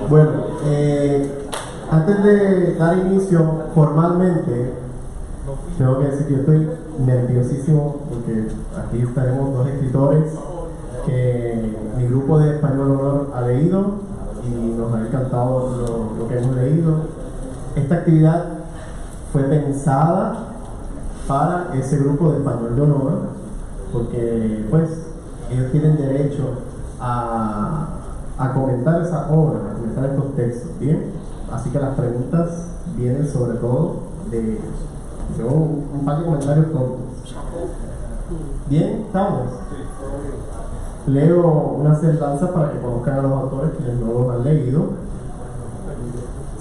Bueno, antes de dar inicio formalmente, tengo que decir que yo estoy nerviosísimo porque aquí tenemos dos escritores que mi grupo de Español Honor ha leído y nos ha encantado lo que hemos leído. Esta actividad fue pensada para ese grupo de Español de Honor porque pues ellos tienen derecho a comentar esa obra, a comentar estos textos, ¿bien? Así que las preguntas vienen sobre todo de ellos. Yo un par de comentarios cortos. ¿Bien? ¿Estamos? Leo una semblanza para que conozcan a los autores quienes no los han leído.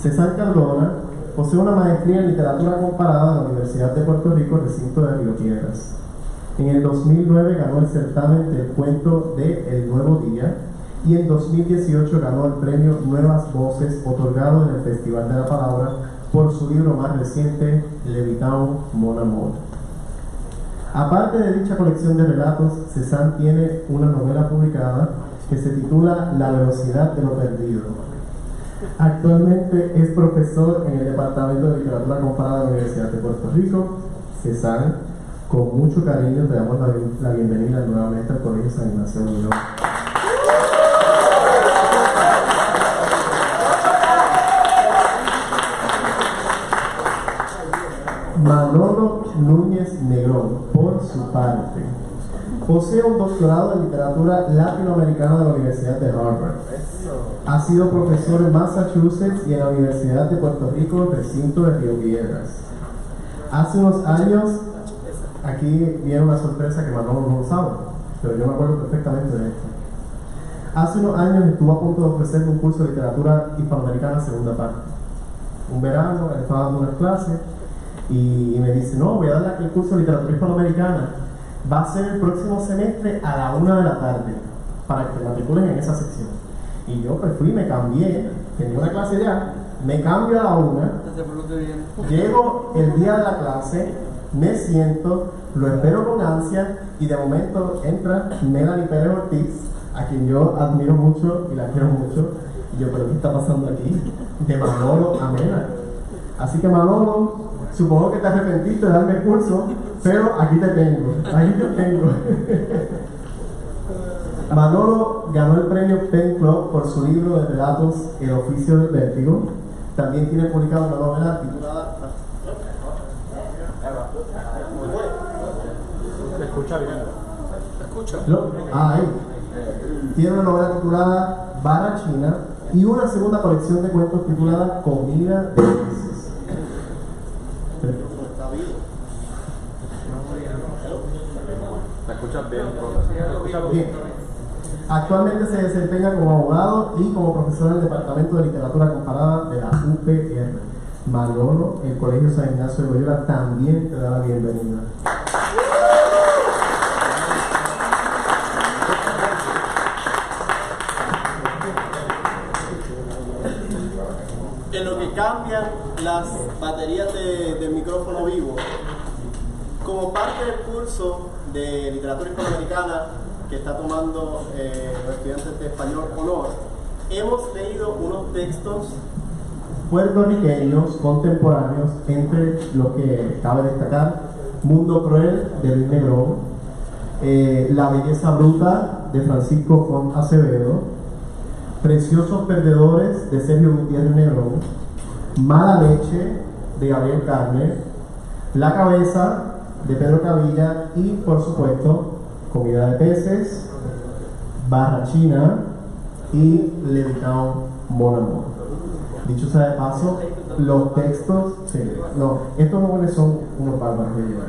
César Cardona posee una maestría en literatura comparada en la Universidad de Puerto Rico, recinto de Río Piedras. En el 2009 ganó el certamen del cuento de El Nuevo Día y en 2018 ganó el premio Nuevas Voces, otorgado en el Festival de la Palabra por su libro más reciente, Levitown, Mon Amour. Aparte de dicha colección de relatos, Cézanne tiene una novela publicada que se titula La velocidad de lo perdido. Actualmente es profesor en el Departamento de Literatura Comparada de la Universidad de Puerto Rico. Cézanne, con mucho cariño te damos la bienvenida nuevamente al Colegio San Ignacio de Loyola. Manolo Núñez Negrón, por su parte, posee un doctorado en literatura latinoamericana de la Universidad de Harvard. Ha sido profesor en Massachusetts y en la Universidad de Puerto Rico, recinto de Río Piedras. Hace unos años, aquí viene una sorpresa que Manolo no lo sabe, pero yo me acuerdo perfectamente de esto. Hace unos años estuvo a punto de ofrecer un curso de literatura hispanoamericana segunda parte. Un verano, él estaba dando unas clases y me dice, no, voy a dar el curso de literatura hispanoamericana. Va a ser el próximo semestre a la 1 de la tarde, para que te matriculen en esa sección. Y yo pues fui, me cambié, tenía una clase ya, me cambio a la 1, llego el día de la clase, me siento, lo espero con ansia y de momento entra Melanie Pérez Ortiz, a quien yo admiro mucho y la quiero mucho. Y yo, pero ¿qué está pasando aquí? De Manolo a Melanie. Así que Manolo, supongo que te arrepentiste de darme el curso, pero aquí te tengo. Manolo ganó el premio Pen Club por su libro de relatos El oficio del vértigo. También tiene publicada una novela titulada... ¿Me escucha bien? ¿Me escucha? Ahí. Tiene una novela titulada Barra China y una segunda colección de cuentos titulada Comida de Peces. ¿Me escuchas bien? Bien. Actualmente se desempeña como abogado y como profesor en el Departamento de Literatura Comparada de la UPR. Manolo, el Colegio San Ignacio de Loyola también te da la bienvenida. En lo que cambian las baterías del micrófono vivo, como parte del curso de literatura hispanoamericana que está tomando los estudiantes de Español Honor, hemos leído unos textos puertorriqueños contemporáneos, entre los que cabe destacar Mundo Cruel de Luis Negrón, La Belleza Bruta de Francisco Font Acevedo, Preciosos Perdedores de Sergio Gutiérrez Negrón, Mala Leche de Gabriel Carner, La Cabeza de Pedro Cavilla y, por supuesto, Comida de Peces, Barra China y Levitown, Mon Amour. Dicho sea de paso, los textos, sí, no, estos jóvenes son unos bárbaros de llevar.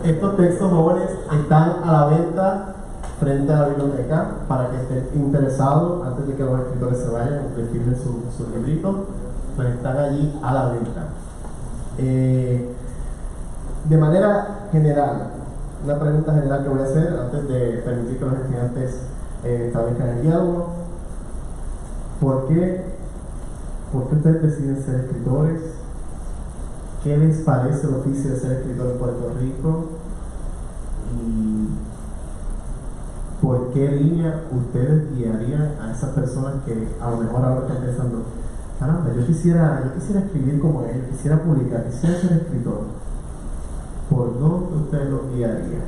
Estos textos jóvenes están a la venta frente a la biblioteca para que estén interesados antes de que los escritores se vayan o que firmen sus libritos, pues están allí a la venta. De manera general, una pregunta general que voy a hacer antes de permitir que los estudiantes establezcan el diálogo. ¿Por qué ustedes deciden ser escritores? ¿Qué les parece el oficio de ser escritor en Puerto Rico? ¿Y ¿por qué línea ustedes guiarían a esas personas que a lo mejor ahora están pensando, caramba, yo quisiera escribir como ellos, quisiera publicar, quisiera ser escritor? ¿Por dónde ustedes los guiarían?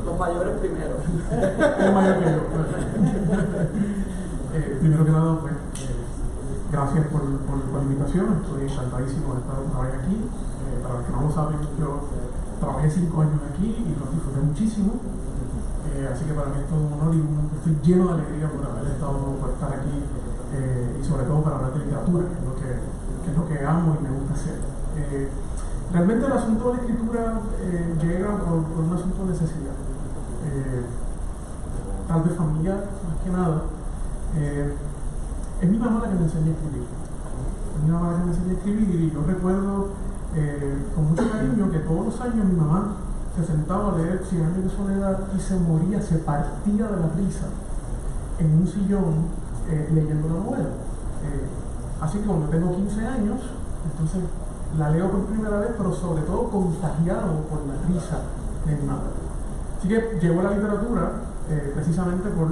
Los mayores primero. El mayor que yo. Primero que nada, pues, gracias por la invitación. Estoy encantadísimo de estar otra vez aquí. Para los que no lo saben, yo trabajé 5 años aquí y lo disfruté muchísimo. Así que para mí es todo un honor y estoy lleno de alegría por haber estado, por estar aquí y sobre todo para hablar de literatura, que es lo que amo y me gusta hacer. Realmente el asunto de la escritura llega por un asunto de necesidad. Tal vez familiar, más que nada. Es mi mamá la que me enseñó a escribir. Es mi mamá la que me enseñó a escribir y yo recuerdo con mucho cariño que todos los años mi mamá se sentaba a leer 100 años de soledad y se moría, se partía de la risa en un sillón leyendo la novela. Así que cuando tengo 15 años, entonces la leo por primera vez, pero sobre todo contagiado por la risa de mi madre. Así que llegó a la literatura precisamente por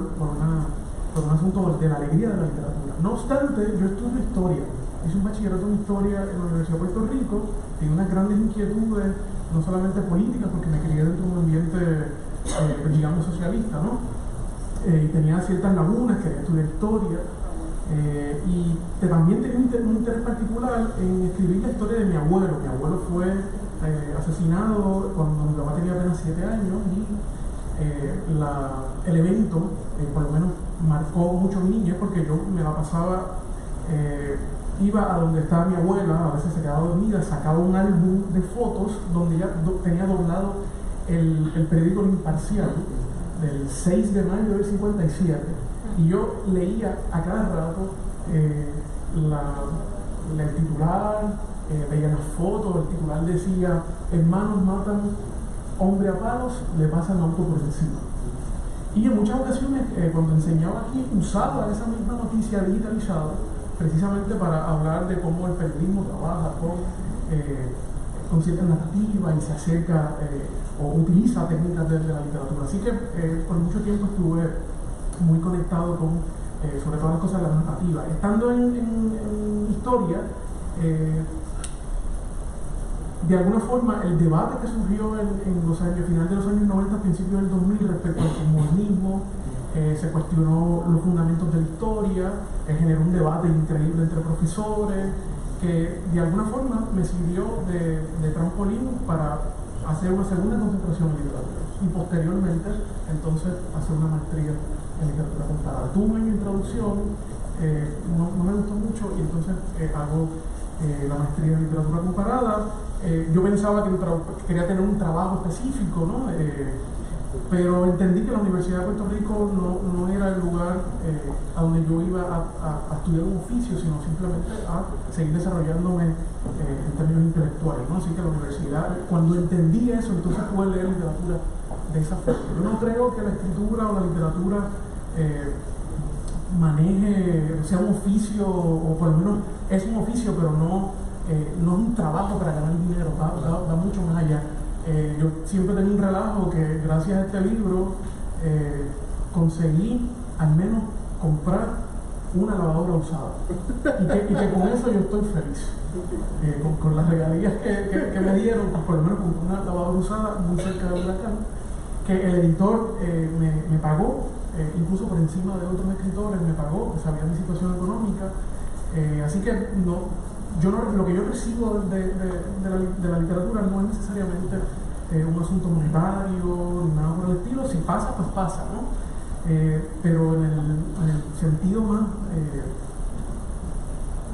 un asunto de la alegría de la literatura. No obstante, yo estudio historia. Hice un bachillerato en historia en la Universidad de Puerto Rico, tenía unas grandes inquietudes, no solamente políticas, porque me crié dentro de un ambiente, digamos, socialista, ¿no? Y tenía ciertas lagunas, quería estudiar historia, y también tenía un interés particular en escribir la historia de mi abuelo. Mi abuelo fue asesinado cuando mi papá tenía apenas 7 años y el evento, por lo menos, marcó mucho mi niñez porque yo me la pasaba, iba a donde estaba mi abuela, a veces se quedaba dormida, sacaba un álbum de fotos donde ya tenía doblado el periódico El Imparcial del 6 de mayo del 57 y yo leía a cada rato el titular, veía las fotos, el titular decía: hermanos matan hombre a palos, le pasan auto por encima. Y en muchas ocasiones, cuando enseñaba aquí, usaba esa misma noticia digitalizada precisamente para hablar de cómo el periodismo trabaja con ciertas narrativas y se acerca o utiliza técnicas de la literatura. Así que por mucho tiempo estuve muy conectado con, sobre todo las cosas de la narrativa. Estando en historia, de alguna forma, el debate que surgió en los años, final de los años 90, principios del 2000, respecto al comunismo, se cuestionó los fundamentos de la historia, generó un debate increíble entre profesores, que de alguna forma me sirvió de trampolín para hacer una segunda concentración en literatura y posteriormente entonces hacer una maestría en literatura comparada. Tuve una introducción, no me gustó mucho y entonces hago la maestría en literatura comparada. Yo pensaba que quería tener un trabajo específico, ¿no? Pero entendí que la Universidad de Puerto Rico no era el lugar a donde yo iba a estudiar un oficio, sino simplemente a seguir desarrollándome en términos intelectuales, ¿no? Así que la universidad, cuando entendí eso, entonces pude leer literatura de esa forma. Yo no creo que la escritura o la literatura sea un oficio, o por lo menos es un oficio, pero no es un trabajo para ganar dinero, va mucho más allá. Yo siempre tengo un relajo que gracias a este libro conseguí al menos comprar una lavadora usada y que con eso yo estoy feliz. Con las regalías que me dieron, pues por lo menos compré una lavadora usada muy cerca de Huracán, que el editor me pagó, incluso por encima de otros escritores me pagó, que sabía mi situación económica. Así que lo que yo recibo de la literatura no es necesariamente un asunto monetario ni nada por el estilo. Si pasa, pues pasa, ¿no? Pero en el sentido más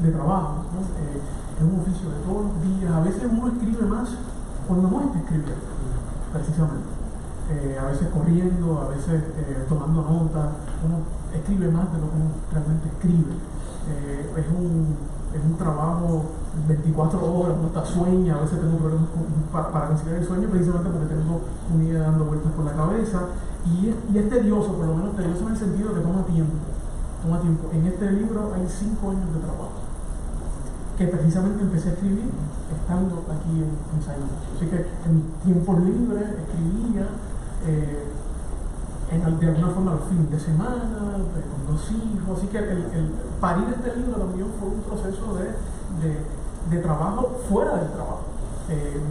de trabajo, ¿no? Es un oficio de todos los días. A veces uno escribe más cuando no está escribiendo, precisamente. A veces corriendo, a veces tomando notas. Uno escribe más de lo que uno realmente escribe. Es un trabajo 24 horas, no está sueña, a veces tengo problemas para conciliar el sueño precisamente porque tengo una idea dando vueltas por la cabeza y es tedioso, por lo menos tedioso en el sentido que toma tiempo. En este libro hay 5 años de trabajo que precisamente empecé a escribir estando aquí en San Ignacio. Así que en mis tiempos libres escribía, de alguna forma los fines de semana, con 2 hijos. Así que el parir este libro también fue un proceso de trabajo fuera del trabajo.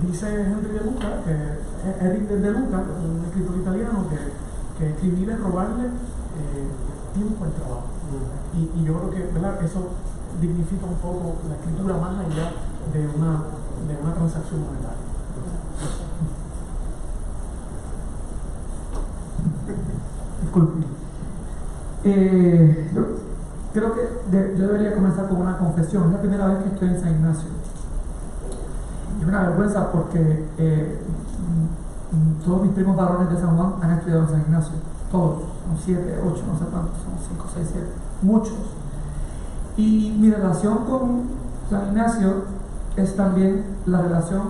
Dice Henry de Luca, Eric de Luca, un escritor italiano, que escribir es robarle tiempo al trabajo. Y yo creo que, ¿verdad?, eso dignifica un poco la escritura más allá de una transacción monetaria. Disculpe. Yo creo que yo debería comenzar con una confesión. Es la primera vez que estoy en San Ignacio. Es una vergüenza porque todos mis primos varones de San Juan han estudiado en San Ignacio. Todos. Son 7, 8, no sé cuántos. Son 5, 6, 7. Muchos. Y mi relación con San Ignacio es también la relación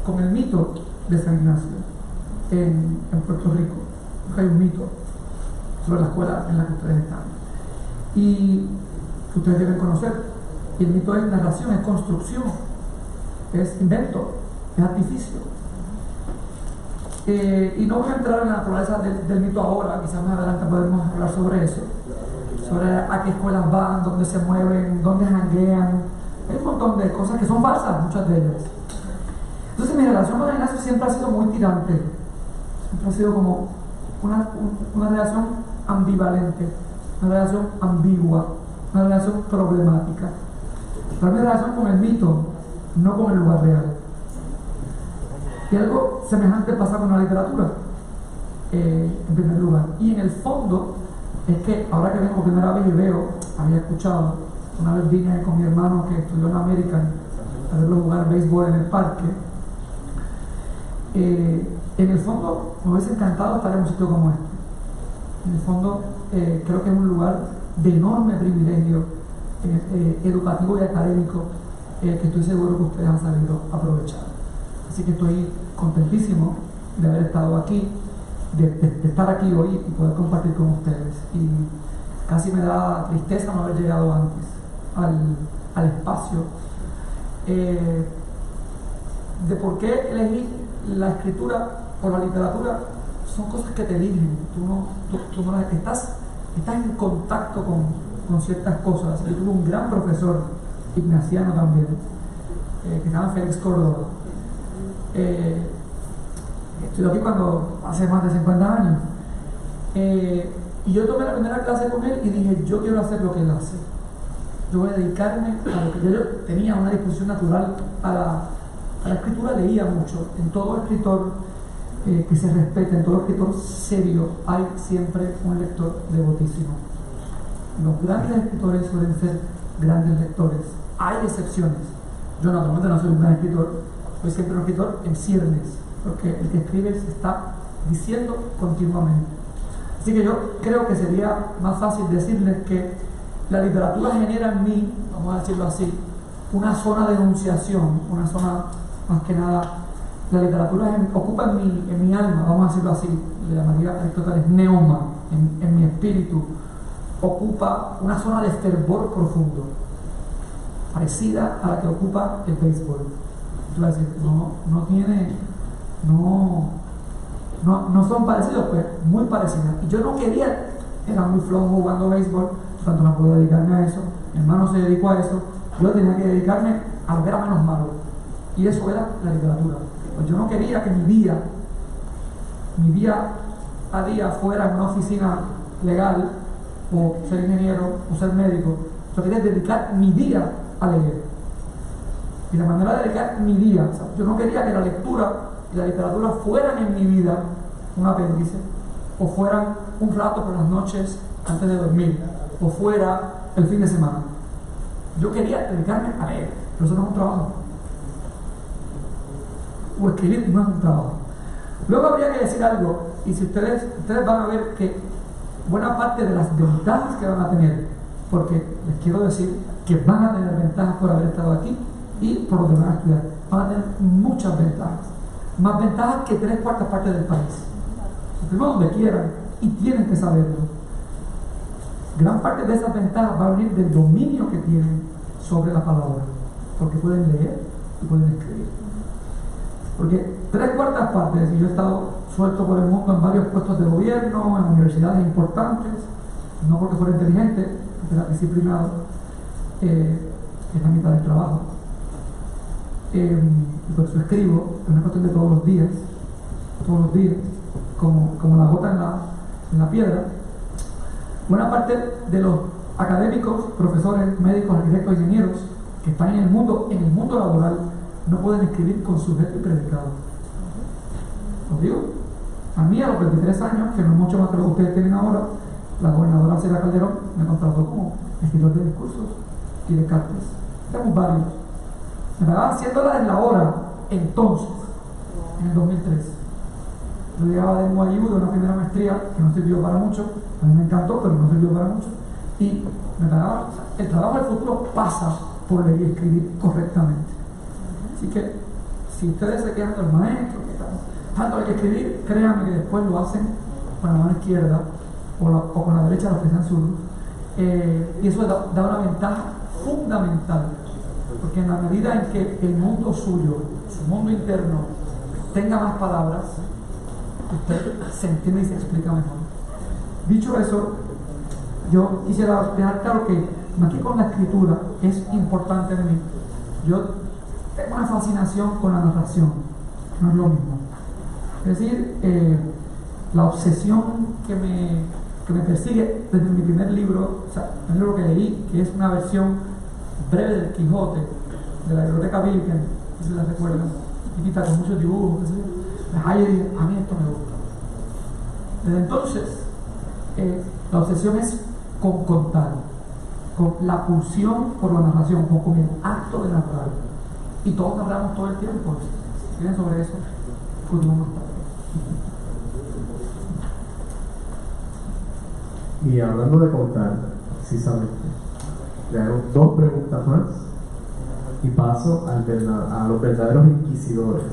con el mito de San Ignacio en Puerto Rico. Hay un mito sobre la escuela en la que ustedes están y que ustedes deben conocer. Y el mito es narración, es construcción, es invento, es artificio. Y no voy a entrar en la naturaleza del mito ahora, quizás más adelante podemos hablar sobre eso, sobre a qué escuelas van, dónde se mueven, dónde janguean. Hay un montón de cosas que son falsas, muchas de ellas. Entonces mi relación con Ignacio siempre ha sido muy tirante, siempre ha sido como una relación ambivalente, una relación ambigua, una relación problemática. Pero mi relación con el mito, no con el lugar real. Y algo semejante pasa con la literatura, en primer lugar. Y en el fondo, es que ahora que vengo por primera vez y veo, había escuchado, una vez vine con mi hermano que estudió en América a verlo jugar béisbol en el parque. En el fondo, me hubiese encantado estar en un sitio como este. En el fondo, creo que es un lugar de enorme privilegio educativo y académico que estoy seguro que ustedes han sabido aprovechar. Así que estoy contentísimo de haber estado aquí, de estar aquí hoy y poder compartir con ustedes. Y casi me da tristeza no haber llegado antes al espacio. De por qué elegí la escritura o la literatura, son cosas que te eligen. Tú no las, estás en contacto con ciertas cosas. Yo tuve un gran profesor ignaciano también, que se llama Félix Córdoba. Estudió aquí hace más de 50 años. Y yo tomé la primera clase con él y dije, yo quiero hacer lo que él hace. Yo voy a dedicarme a lo que yo tenía una disposición natural a la escritura. Leía mucho. En todo escritor que se respete, en todo escritor serio, hay siempre un lector devotísimo. Los grandes escritores suelen ser grandes lectores. Hay excepciones. Yo naturalmente no soy un gran escritor, soy siempre un escritor en ciernes, porque el que escribe se está diciendo continuamente. Así que yo creo que sería más fácil decirles que la literatura genera en mí, vamos a decirlo así, una zona de enunciación, una zona más que nada. La literatura ocupa en mi alma, vamos a decirlo así, le llamaría Aristóteles neuma, en mi espíritu, ocupa una zona de fervor profundo, parecida a la que ocupa el béisbol. Tú vas a decir, no son parecidos, pues muy parecidas. Y yo no quería, era muy flojo jugando béisbol, tanto no puedo dedicarme a eso, mi hermano se dedicó a eso, yo tenía que dedicarme a lo que era menos malo, y eso era la literatura. Pues yo no quería que mi día a día fuera en una oficina legal, o ser ingeniero, o ser médico. Yo quería dedicar mi día a leer. Y la manera de dedicar mi día, o sea, yo no quería que la lectura y la literatura fueran en mi vida un apéndice, o fueran un rato por las noches antes de dormir, o fuera el fin de semana. Yo quería dedicarme a leer, pero eso no es un trabajo. O escribir no es un trabajo. Luego habría que decir algo, y si ustedes van a ver que buena parte de las ventajas que van a tener, porque les quiero decir que van a tener ventajas por haber estado aquí y por lo que van a estudiar, van a tener muchas ventajas, más ventajas que 3/4 partes del país. Primero donde quieran, y tienen que saberlo. Gran parte de esas ventajas va a venir del dominio que tienen sobre la palabra. porque pueden leer y pueden escribir. Porque 3/4 partes, y yo he estado suelto por el mundo en varios puestos de gobierno, en universidades importantes, no porque fuera inteligente, porque era disciplinado, es la mitad del trabajo. Y por eso escribo, es una cuestión de todos los días, como la gota en la piedra. Buena parte de los académicos, profesores, médicos, arquitectos, ingenieros que están en el mundo laboral no pueden escribir con sujeto y predicado. Os digo, a mí a los 23 años, que no es mucho más que lo que ustedes tienen ahora, la gobernadora Celia Calderón me contrató como escritor de discursos y de cartas. Tenemos varios. Me pagaban $100 la hora entonces, en el 2003. Yo llegaba de NYU, de una primera maestría que no sirvió para mucho, a mí me encantó, pero no sirvió para mucho, y me pagaban. O sea, el trabajo del futuro pasa por leer y escribir correctamente. Así que, si ustedes se quedan del maestro, que tanto hay que escribir, créanme que después lo hacen con la mano izquierda o con la derecha, los que sean zurdos. Y eso da una ventaja fundamental, porque en la medida en que el mundo suyo, su mundo interno, tenga más palabras, usted se entiende y se explica mejor. Dicho eso, yo quisiera dejar claro que aquí con la escritura es importante en mí. Yo tengo una fascinación con la narración, no es lo mismo. Es decir, la obsesión que me persigue desde mi primer libro, o sea, el libro que leí, que es una versión breve del Quijote, de la biblioteca Bilken, si la recuerdan, chiquita con muchos dibujos, a mí esto me gusta. Desde entonces, la obsesión es con contar, con la pulsión por la narración, con el acto de narrar. Y todos narramos todo el tiempo. Si quieren sobre eso, podemos más tarde. Y hablando de contar, precisamente, le hago 2 preguntas más y paso a los verdaderos inquisidores.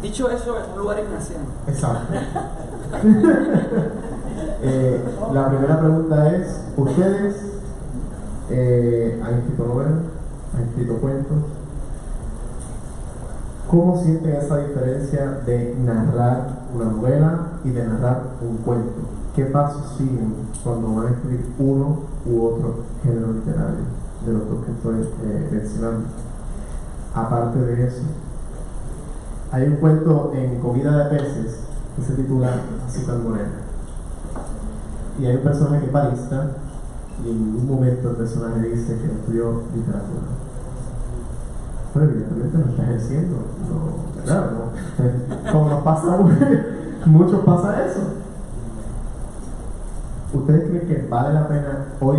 Dicho eso, es un lugar ignaciano. Exacto. La primera pregunta es: ¿ustedes han escrito novelas? ¿Han escrito cuentos? ¿Cómo sienten esa diferencia de narrar una novela y de narrar un cuento? ¿Qué pasos siguen cuando van a escribir uno u otro género literario de los dos que estoy mencionando? Aparte de eso, hay un cuento en Comida de Peces que se titula Azúcar Morena. Y hay un personaje que es barista y en un momento el personaje dice que estudió literatura. Pero evidentemente no está ejerciendo, no, claro, no. Como nos pasa, muchos pasa eso. ¿Ustedes creen que vale la pena hoy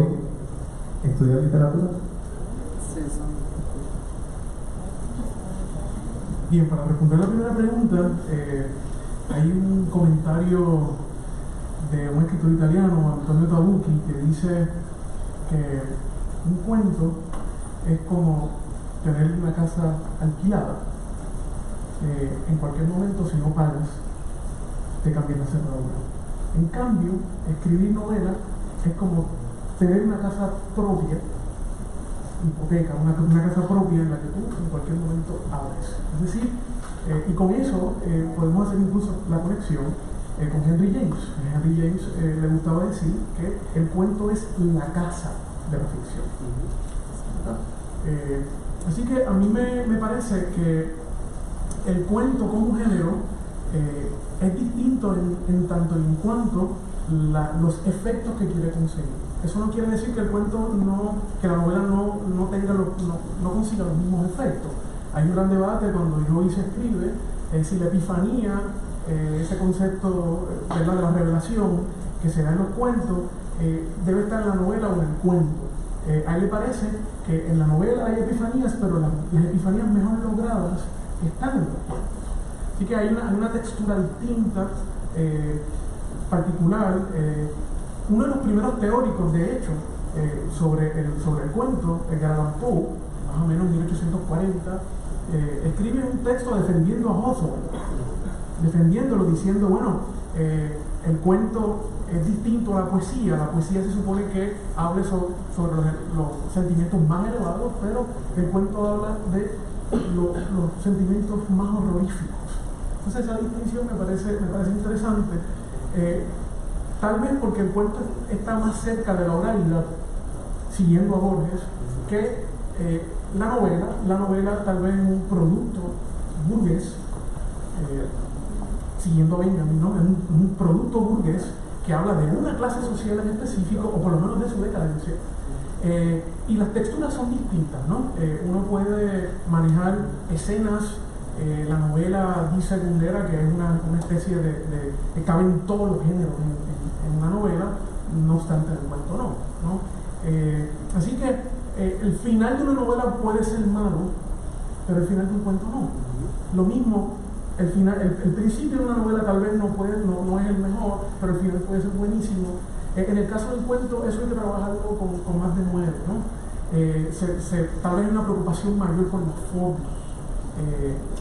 estudiar literatura? Sí, Bien, para responder la primera pregunta, hay un comentario de un escritor italiano, Antonio Tabucchi, que dice que un cuento es como tener una casa alquilada. En cualquier momento, si no pagas, te cambian la cerradura. En cambio, escribir novela es como tener una casa propia, hipoteca, una casa propia en la que tú en cualquier momento abres. Es decir, y con eso podemos hacer incluso la conexión con Henry James. A Henry James le gustaba decir que el cuento es la casa de la ficción. Así que a mí me parece que el cuento como género es distinto en tanto y en cuanto los efectos que quiere conseguir. Eso no quiere decir que el cuento que la novela no consiga los mismos efectos. Hay un gran debate cuando Joyce se escribe si la epifanía, ese concepto, ¿verdad?, de la revelación que se da en los cuentos, debe estar en la novela o en el cuento. A él le parece que en la novela hay epifanías, pero las epifanías mejor logradas están en los cuentos. Así que hay una textura distinta, particular. Uno de los primeros teóricos, de hecho, sobre el cuento, Edgar Allan Poe, más o menos en 1840, escribe un texto defendiendo a Hawthorne, defendiéndolo, diciendo, bueno, el cuento es distinto a la poesía. La poesía se supone que hable sobre los sentimientos más elevados, pero el cuento habla de los sentimientos más horroríficos. Entonces esa distinción me parece interesante, tal vez porque el cuento está más cerca de la oralidad, siguiendo a Borges, que la novela. La novela tal vez es un producto burgués, siguiendo a Benjamin, ¿no? Es un producto burgués que habla de una clase social en específico, o por lo menos de su decadencia. Y las texturas son distintas, ¿no? Uno puede manejar escenas, la novela bisegundera, que es una especie que cabe en todos los géneros en una novela, no obstante el cuento no. Así que el final de una novela puede ser malo, pero el final de un cuento no. Lo mismo, el principio de una novela tal vez no es el mejor, pero el final puede ser buenísimo. En el caso del cuento, eso hay que trabajarlo con más denuedo, ¿no? Tal vez hay una preocupación mayor por la forma,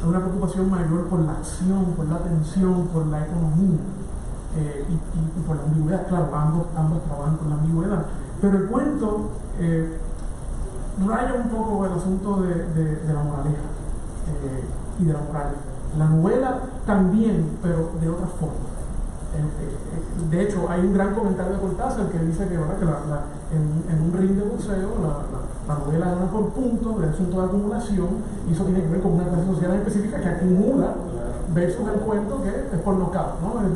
una preocupación mayor por la acción, por la tensión, por la economía y por la ambigüedad. Claro, ambos trabajan con la ambigüedad, pero el cuento raya un poco el asunto de la moraleja y de la moral. La novela también, pero de otra forma. De hecho, hay un gran comentario de Cortázar que dice que en un ring de boxeo la novela gana por puntos de asunto de acumulación, y eso tiene que ver con una clase social específica que acumula, versus el cuento que es por nocaut, ¿no? Lo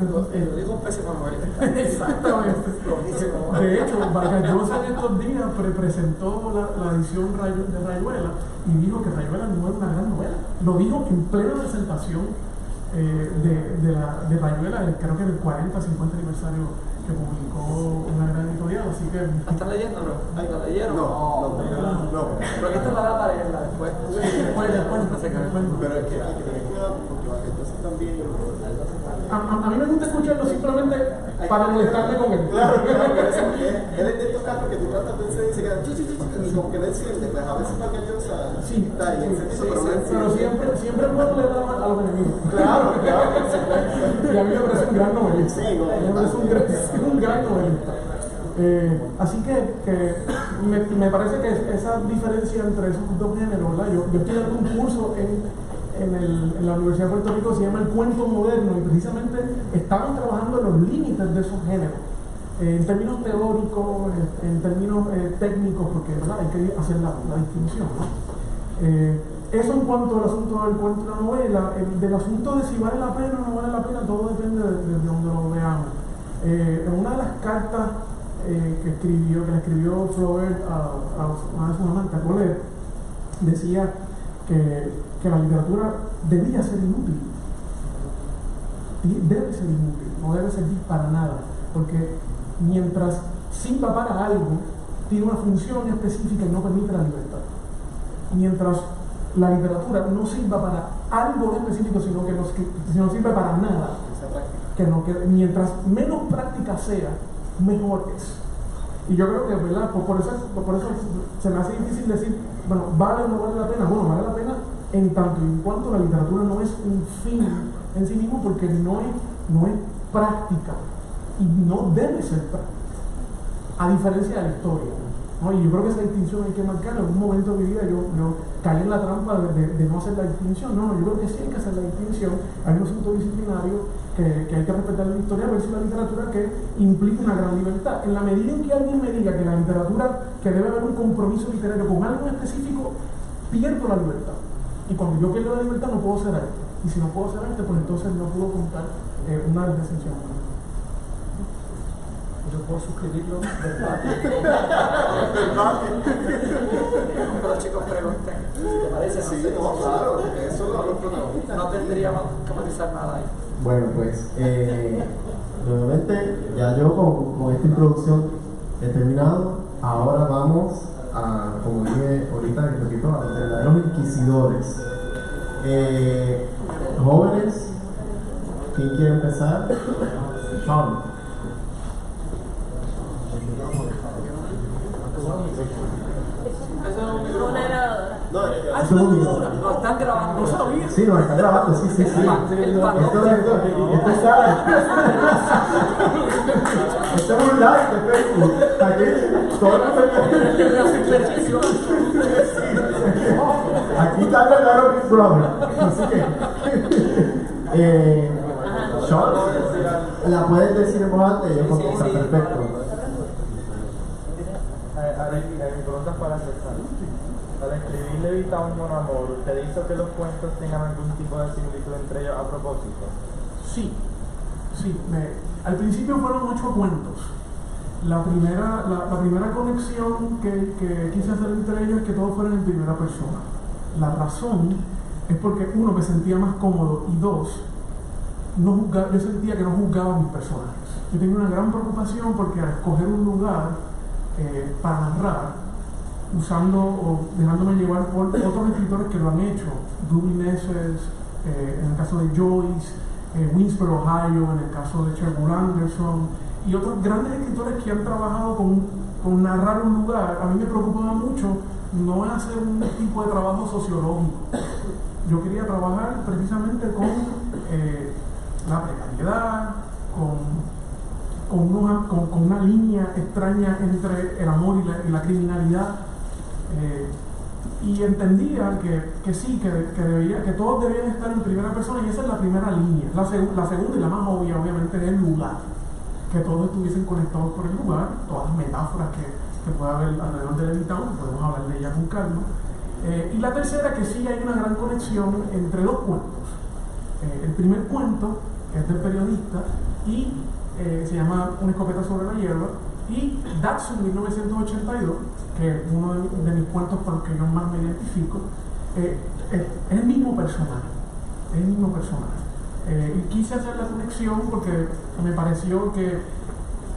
digo pésimo novela. Exactamente. De hecho, Vargas Llosa en estos días presentó la edición de Rayuela y dijo que Rayuela no es una gran novela. Lo dijo en plena presentación de Rayuela, creo que en el 40-50 aniversario que publicó una gran editorial, así que... ¿Están leyéndolo? ¿Lo leyeron? No. Pero esta es la data para leerla después. Después. Pero es que hay que tener cuidado porque entonces también... A mí me gusta escucharlo simplemente para molestarme con él. Claro, pero eso, él es de estos casos que tú tratas de decir y se queda y como que no enciende, pues a veces Vargas Llosa está ahí encendido, pero no enciende. Pero siempre puedo leer a los enemigos. Claro, Y a mí me parece un gran novelista. Sí, me parece un gran novelista. Así que me parece que esa diferencia entre esos dos géneros, ¿verdad? Yo estoy dando un curso en la Universidad de Puerto Rico, se llama el cuento moderno, y precisamente estamos trabajando en los límites de esos géneros, en términos teóricos, en términos técnicos, porque ¿verdad? Hay que hacer la distinción, ¿no? Eso en cuanto al asunto del cuento y la novela. Del asunto de si vale la pena o no vale la pena, todo depende de donde lo veamos. En una de las cartas que le escribió Flaubert a una de sus amantes, a Colette, decía que la literatura debía ser inútil. Debe ser inútil, no debe servir para nada, porque mientras sirva para algo, tiene una función específica y no permite la libertad. Mientras la literatura no sirva para algo específico, sino que no sirve para nada, que mientras menos práctica sea, mejor es. Y yo creo que, ¿verdad? Por eso se me hace difícil decir, bueno, ¿vale o no vale la pena? Bueno, vale la pena en tanto y en cuanto la literatura no es un fin en sí mismo, porque no es práctica y no debe ser práctica, a diferencia de la historia, ¿no? Y yo creo que esa distinción hay que marcarla. En un momento de mi vida yo caí en la trampa de no hacer la distinción. No, yo creo que sí hay que hacer la distinción. Hay un asunto disciplinario que hay que respetar la historia versus la literatura, que implica una gran libertad. En la medida en que alguien me diga que la literatura, que debe haber un compromiso literario con algo específico, pierdo la libertad. Y cuando yo pierdo la libertad no puedo ser arte. Y si no puedo ser arte, pues entonces no puedo contar una distinción. Yo puedo suscribirlo del patio. Pero chicos, pregunten. Si te parece, Sí, no, claro, eso lo hablo protagonista. no tendríamos que matizar nada ahí. Bueno, pues, nuevamente, ya yo con esta introducción he terminado. Ahora vamos a, como dije ahorita, que repito, a los verdaderos inquisidores. Jóvenes, ¿quién quiere empezar? Sean. Moderadora. No, Ah, es una dentadura. Lo están grabando. No sabía. Sí, nos está grabando, sí, sí, sí. Esto es un live de Facebook. Aquí, todo el mundo. Aquí está el verdadero Big Brother. Así que, Sean, la puedes decir en voz alta y yo contesta, perfecto. Mi pregunta es para César. Al escribir Levitown Mon Amour, ¿usted hizo que los cuentos tengan algún tipo de similitud entre ellos a propósito? Sí. Al principio fueron 8 cuentos. La primera conexión que quise hacer entre ellos es que todos fueran en primera persona. La razón es porque, uno, me sentía más cómodo, y dos, yo sentía que no juzgaba a mis personajes. Yo tenía una gran preocupación porque al escoger un lugar para narrar, usando o dejándome llevar por otros escritores que lo han hecho, Dublin Essex, en el caso de Joyce, Winspear, Ohio, en el caso de Sherwood Anderson, y otros grandes escritores que han trabajado con narrar un lugar. A mí me preocupaba mucho no hacer un tipo de trabajo sociológico. Yo quería trabajar precisamente con la precariedad, con una línea extraña entre el amor y la criminalidad. Y entendía que sí, que todos debían estar en primera persona, y esa es la primera línea. La segunda y la más obvia, obviamente, es el lugar, que todos estuviesen conectados por el lugar, todas las metáforas que pueda haber alrededor de Levitown, podemos hablar de ella con calma. Y la tercera, que sí hay una gran conexión entre dos cuentos. El primer cuento, que es del periodista, y se llama Una escopeta sobre la hierba, y Datsun 1982, que es uno de mis cuentos por los que yo más me identifico, es el mismo personaje. Y quise hacer la conexión porque me pareció que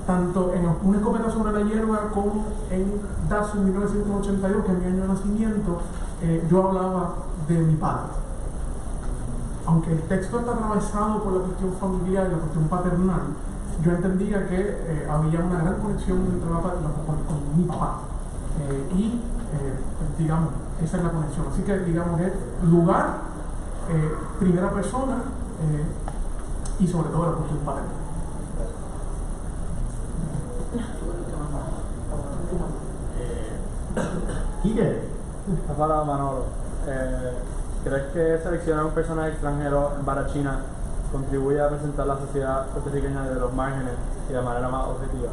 tanto en Una escopeta sobre la hierba como en Datsun 1982, que es mi año de nacimiento, yo hablaba de mi padre. Aunque el texto está atravesado por la cuestión familiar y la cuestión paternal, yo entendía que había una gran conexión entre con mi papá. Digamos, esa es la conexión. Así que, digamos, es lugar, primera persona, y sobre todo la cuestión paternal. Quique. Para Manolo, ¿crees que seleccionar un personaje extranjero en Barachina contribuye a presentar la sociedad puertorriqueña de los márgenes y de manera más objetiva?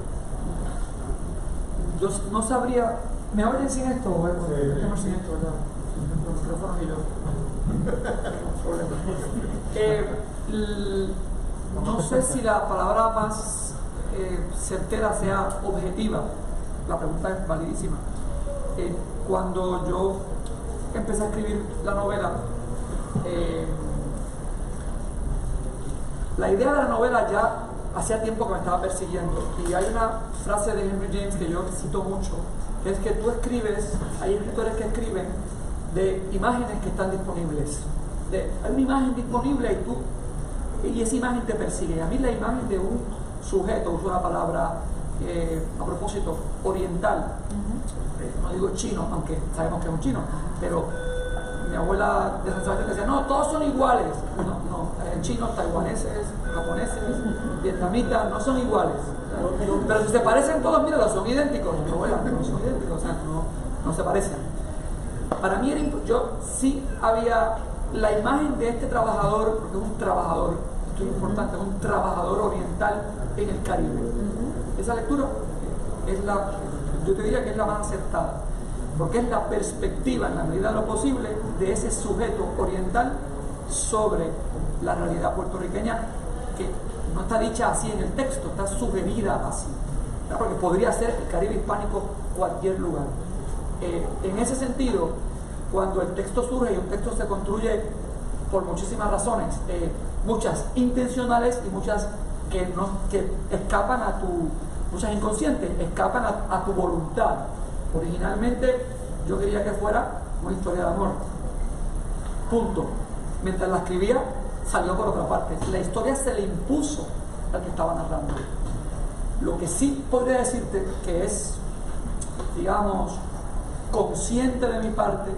Yo no sabría. ¿Me oyen sin esto? Sí. Estamos sin esto, ¿verdad? Los micrófonos y yo. No sé si la palabra más certera sea objetiva. La pregunta es validísima. Cuando yo empecé a escribir la novela, la idea de la novela ya hacía tiempo que me estaba persiguiendo, y hay una frase de Henry James que yo cito mucho, que es que tú escribes, hay escritores que escriben de imágenes que están disponibles, hay una imagen disponible y esa imagen te persigue. A mí la imagen de un sujeto, uso la palabra a propósito, oriental, no digo chino, aunque sabemos que es un chino, pero mi abuela de San Sebastián decía, no, todos son iguales. No, chinos, taiwaneses, japoneses, vietnamitas, no son iguales. Pero si se parecen todos, mira, son idénticos. Mi abuela, no son idénticos, o sea, no se parecen. Para mí yo sí había la imagen de este trabajador, porque es un trabajador, esto es importante, es un trabajador oriental en el Caribe. Esa lectura yo te diría que es la más acertada, porque es la perspectiva, en la medida de lo posible, de ese sujeto oriental sobre la realidad puertorriqueña, que no está dicha así en el texto, está sugerida así, ¿verdad? Porque podría ser el Caribe hispánico cualquier lugar. En ese sentido, cuando el texto surge, y un texto se construye por muchísimas razones, muchas intencionales y muchas que escapan muchas inconscientes, escapan a tu voluntad. Originalmente yo quería que fuera una historia de amor, punto. Mientras la escribía, salió por otra parte. La historia se le impuso al que estaba narrando. Lo que sí podría decirte que es, digamos, consciente de mi parte,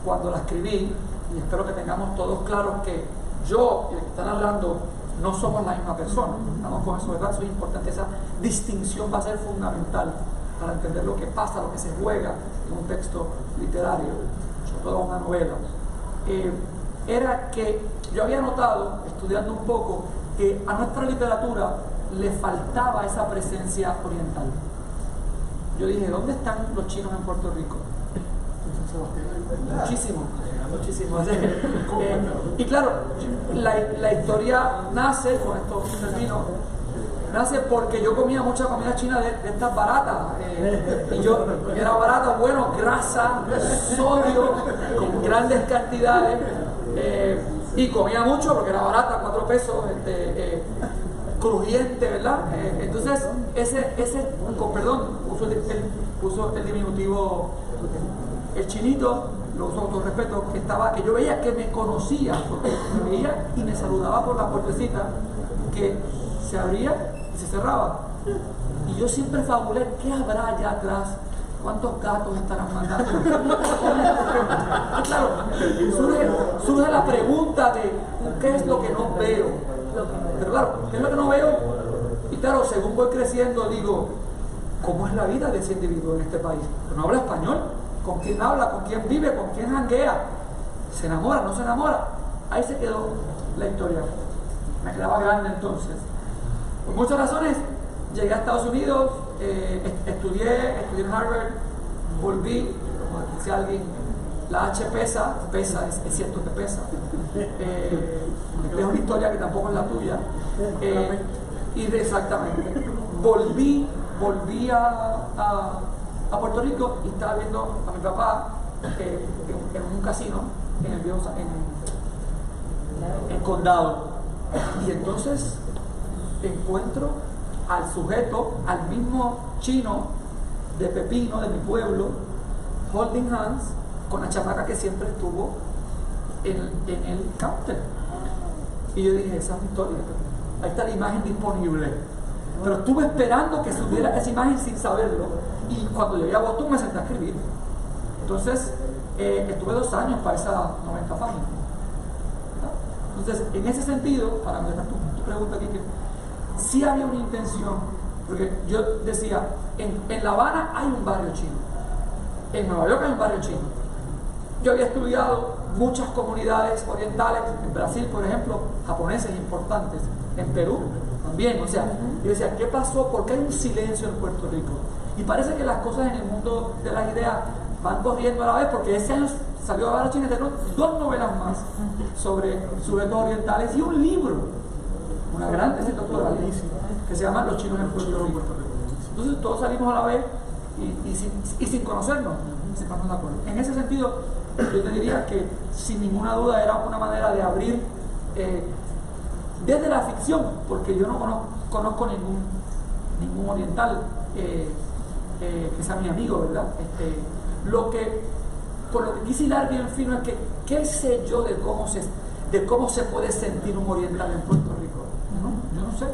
cuando la escribí, y espero que tengamos todos claros que yo y el que está narrando no somos la misma persona, estamos con eso, ¿verdad? Eso es importante, esa distinción va a ser fundamental para entender lo que pasa, lo que se juega en un texto literario, sobre todo una novela. Era que yo había notado, estudiando un poco, que a nuestra literatura le faltaba esa presencia oriental. Yo dije, ¿dónde están los chinos en Puerto Rico? Muchísimo. Y claro, la historia nace, con esto termino, nace porque yo comía mucha comida china de estas baratas. Y yo era barata, bueno, grasa, sodio, con grandes cantidades. Y comía mucho porque era barata, 4 pesos, crujiente, ¿verdad? Entonces, puso el diminutivo, el chinito, lo uso con todo respeto, que yo veía que me conocía, porque me veía y me saludaba por la puertecita que se abría y se cerraba. Y yo siempre fabulé, ¿qué habrá allá atrás? ¿Cuántos gatos estarán mandando? Claro, surge la pregunta de ¿qué es lo que no veo? Pero claro, ¿qué es lo que no veo? Y claro, según voy creciendo digo, ¿cómo es la vida de ese individuo en este país? ¿No habla español? ¿Con quién habla? ¿Con quién vive? ¿Con quién janguea? ¿Se enamora? ¿No se enamora? Ahí se quedó la historia. Me quedaba grande entonces. Por muchas razones llegué a Estados Unidos, estudié en Harvard, volví, como dice alguien, la H pesa, es cierto que pesa. Es una historia que tampoco es la tuya. Y exactamente, volví a Puerto Rico y estaba viendo a mi papá en un casino en Condado. Y entonces encuentro al sujeto, al mismo chino de Pepino, de mi pueblo, holding hands con la chamaca que siempre estuvo en el counter. Y yo dije, esa es mi historia, ahí está la imagen disponible. Pero estuve esperando que subiera esa imagen sin saberlo, y cuando llegué a Boston me senté a escribir. Entonces estuve 2 años para esa 90 páginas. Entonces, en ese sentido, para contestar tu pregunta aquí, que sí había una intención, porque yo decía, en La Habana hay un barrio chino, en Nueva York hay un barrio chino. Yo había estudiado muchas comunidades orientales, en Brasil, por ejemplo, japoneses importantes, en Perú también. O sea, yo decía, ¿qué pasó? ¿Por qué hay un silencio en Puerto Rico? Y parece que las cosas en el mundo de las ideas van corriendo a la vez, porque ese año salió a Barrio Chino 2 novelas más sobre sujetos orientales y un libro, una gran tesis doctoral que se llama Los chinos en Puerto Rico. Entonces todos salimos a la vez y sin conocernos, sin ponernos de acuerdo. En ese sentido, yo te diría que sin ninguna duda era una manera de abrir desde la ficción, porque yo no conozco ningún oriental que sea mi amigo, ¿verdad? Por lo que quise hilar bien fino es que, ¿qué sé yo de cómo se puede sentir un oriental en Puerto Rico? Yo no sé.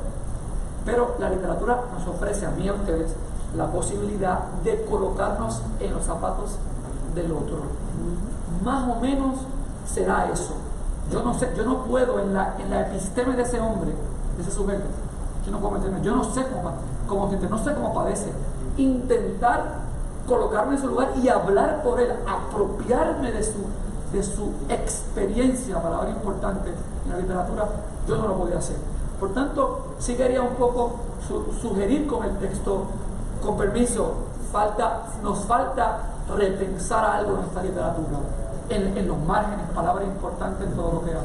Pero la literatura nos ofrece a mí y a ustedes la posibilidad de colocarnos en los zapatos del otro. Más o menos será eso. Yo no sé, yo no puedo en la episteme de ese hombre, de ese sujeto, yo no puedo meterme, yo no sé cómo siente, no sé cómo padece. Intentar colocarme en su lugar y hablar por él, apropiarme de su experiencia, palabra importante en la literatura, yo no lo podía hacer. Por tanto, sí quería un poco sugerir con el texto, con permiso, nos falta repensar algo en esta literatura, en los márgenes, palabra importante en todo lo que hago.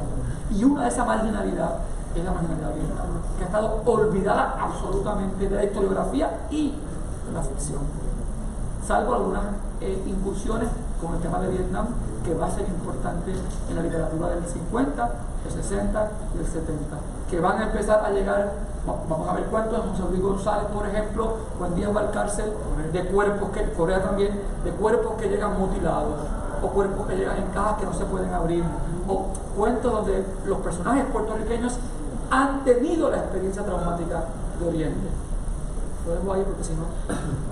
Y una de esa marginalidad es la marginalidad oriental, que ha estado olvidada absolutamente de la historiografía y de la ficción, salvo algunas incursiones con el tema de Vietnam, que va a ser importante en la literatura del 50, del 60 y del 70, que van a empezar a llegar. Vamos a ver cuántos, José Luis González, por ejemplo, Juan Díaz Valcárcel, de cuerpos que, Corea también, de cuerpos que llegan mutilados, o cuerpos que llegan en cajas que no se pueden abrir, o cuentos donde los personajes puertorriqueños han tenido la experiencia traumática de Oriente. Lo dejo ahí porque si no...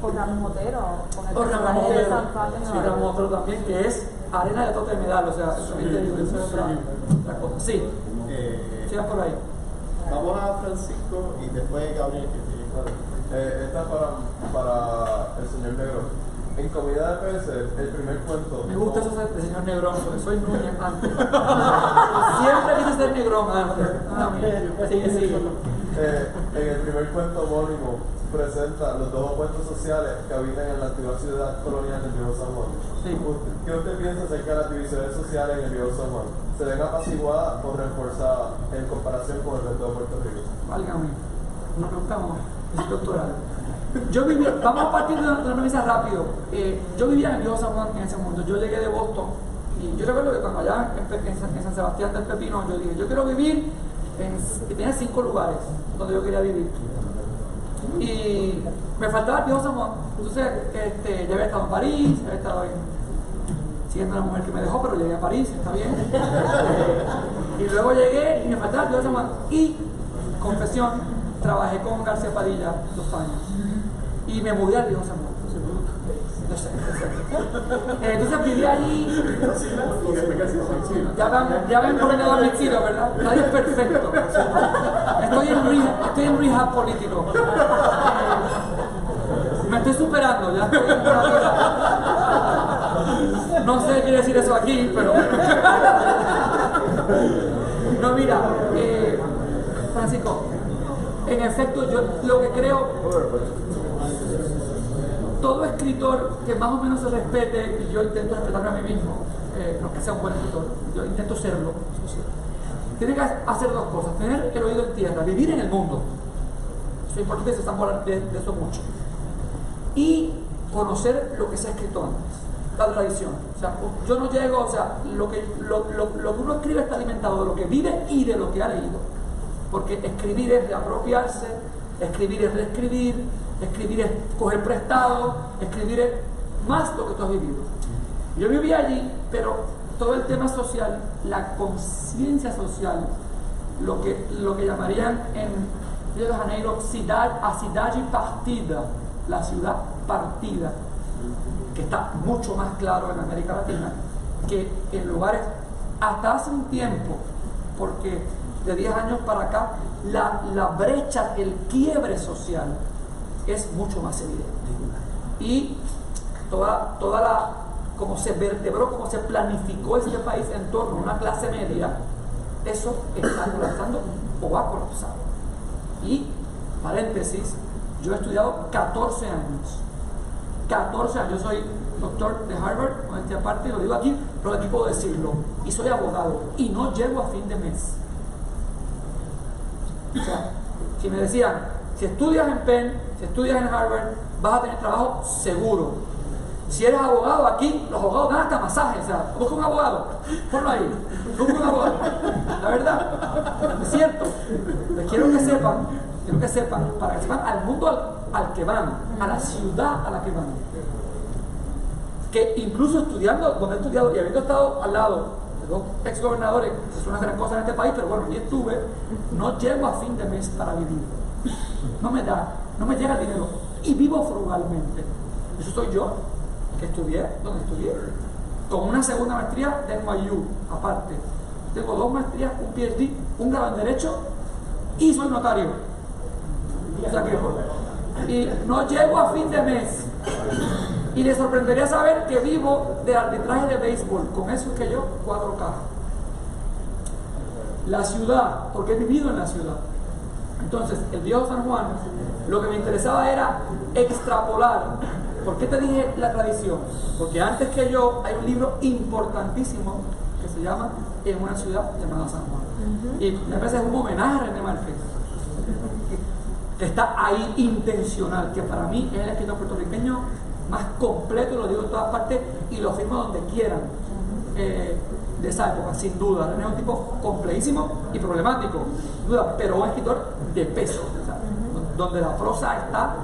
O Ramos Otero, con el O Ramos personaje de San Juan de Nueva York. Ramos Otero también, que es arena de tote de medal, o sea, eso es otra cosa. Sí, sigan por ahí. Vamos a Francisco y después Gabriel. Esta para el señor Negro. En Comida de Peces, el primer cuento. Me gusta eso del señor Negrón, porque soy Núñez antes. Siempre quise ser Negrón antes. Sigue. En el primer cuento homónimo presenta los dos opuestos sociales que habitan en la antigua ciudad colonial del Viejo San Juan. Sí. ¿Qué usted piensa acerca de las divisiones sociales en el Viejo San Juan? ¿Se ven apaciguadas o reforzadas en comparación con el resto de Puerto Rico? Válgame, nos preguntamos, es doctoral. Yo viví, vamos a partir de una premisa rápido. Yo vivía en el Viejo San Juan en ese mundo. Yo llegué de Boston y yo recuerdo que cuando allá en San Sebastián del Pepino, yo dije, yo quiero vivir y tenía 5 lugares donde yo quería vivir. Y me faltaba el Viejo San Juan. Entonces, ya había estado en París, ya había estado siguiendo a la mujer que me dejó, pero llegué a París, está bien. Y luego llegué y me faltaba el Viejo San Juan. Y, confesión, trabajé con García Padilla 2 años. Y me mudé al Viejo San Juan. Entonces viví allí. Ya ven por qué va mi estilo, ¿verdad? Nadie es perfecto. Estoy en rehab político. Me estoy superando, ya estoy en una. No sé qué quiere decir eso aquí, pero bueno. No, mira, Francisco, en efecto, yo lo que creo, todo escritor que más o menos se respete, y yo intento respetarme a mí mismo, no que sea un buen escritor, yo intento serlo, tiene que hacer 2 cosas: tener el oído en tierra, vivir en el mundo, eso es importante, se están hablando de eso mucho, y conocer lo que se ha escrito antes, la tradición. O sea, yo no llego, o sea, lo que uno escribe está alimentado de lo que vive y de lo que ha leído, porque escribir es reapropiarse, escribir es reescribir, escribir es coger prestado, escribir es más lo que tú has vivido. Yo viví allí, pero todo el tema social, la conciencia social, lo que llamarían en Río de Janeiro a cidade partida, la ciudad partida, que está mucho más claro en América Latina que en lugares hasta hace un tiempo, porque de 10 años para acá la brecha, el quiebre social es mucho más evidente, y toda la, como se vertebró, como se planificó este país en torno a una clase media, eso está colapsando o va a colapsar. Y, paréntesis, yo he estudiado 14 años, yo soy doctor de Harvard, modestia aparte, lo digo aquí, pero aquí puedo decirlo, y soy abogado, y no llego a fin de mes. O sea, si me decían, si estudias en Penn, si estudias en Harvard, vas a tener trabajo seguro. Si eres abogado, aquí los abogados dan hasta masajes. O sea, busca un abogado, ponlo ahí, busca un abogado. La verdad, es cierto. Les quiero que sepan, para que sepan al mundo al que van, a la ciudad a la que van. Que incluso estudiando, donde he estudiado y habiendo estado al lado de 2 exgobernadores, que es una gran cosa en este país, pero bueno, allí estuve, no llego a fin de mes para vivir. No me llega el dinero. Y vivo frugalmente. Eso soy yo, que estudié donde estudié, con una segunda maestría de NYU, aparte. Tengo 2 maestrías, un PhD, un grado en Derecho, y soy notario. O sea que, y no llego a fin de mes. Y les sorprendería saber que vivo de arbitraje de béisbol. Con eso es que yo cuadro caja. La ciudad, porque he vivido en la ciudad. Entonces, el Viejo San Juan, lo que me interesaba era extrapolar. ¿Por qué te dije la tradición? Porque antes que yo hay un libro importantísimo que se llama En una ciudad llamada San Juan. Y me parece que es un homenaje a René Márquez, que está ahí intencional, que para mí es el escritor puertorriqueño más completo, lo digo en todas partes y lo firmo donde quieran, de esa época, sin duda. René es un tipo complejísimo y problemático, sin duda, pero un escritor de peso, o sea, donde la prosa está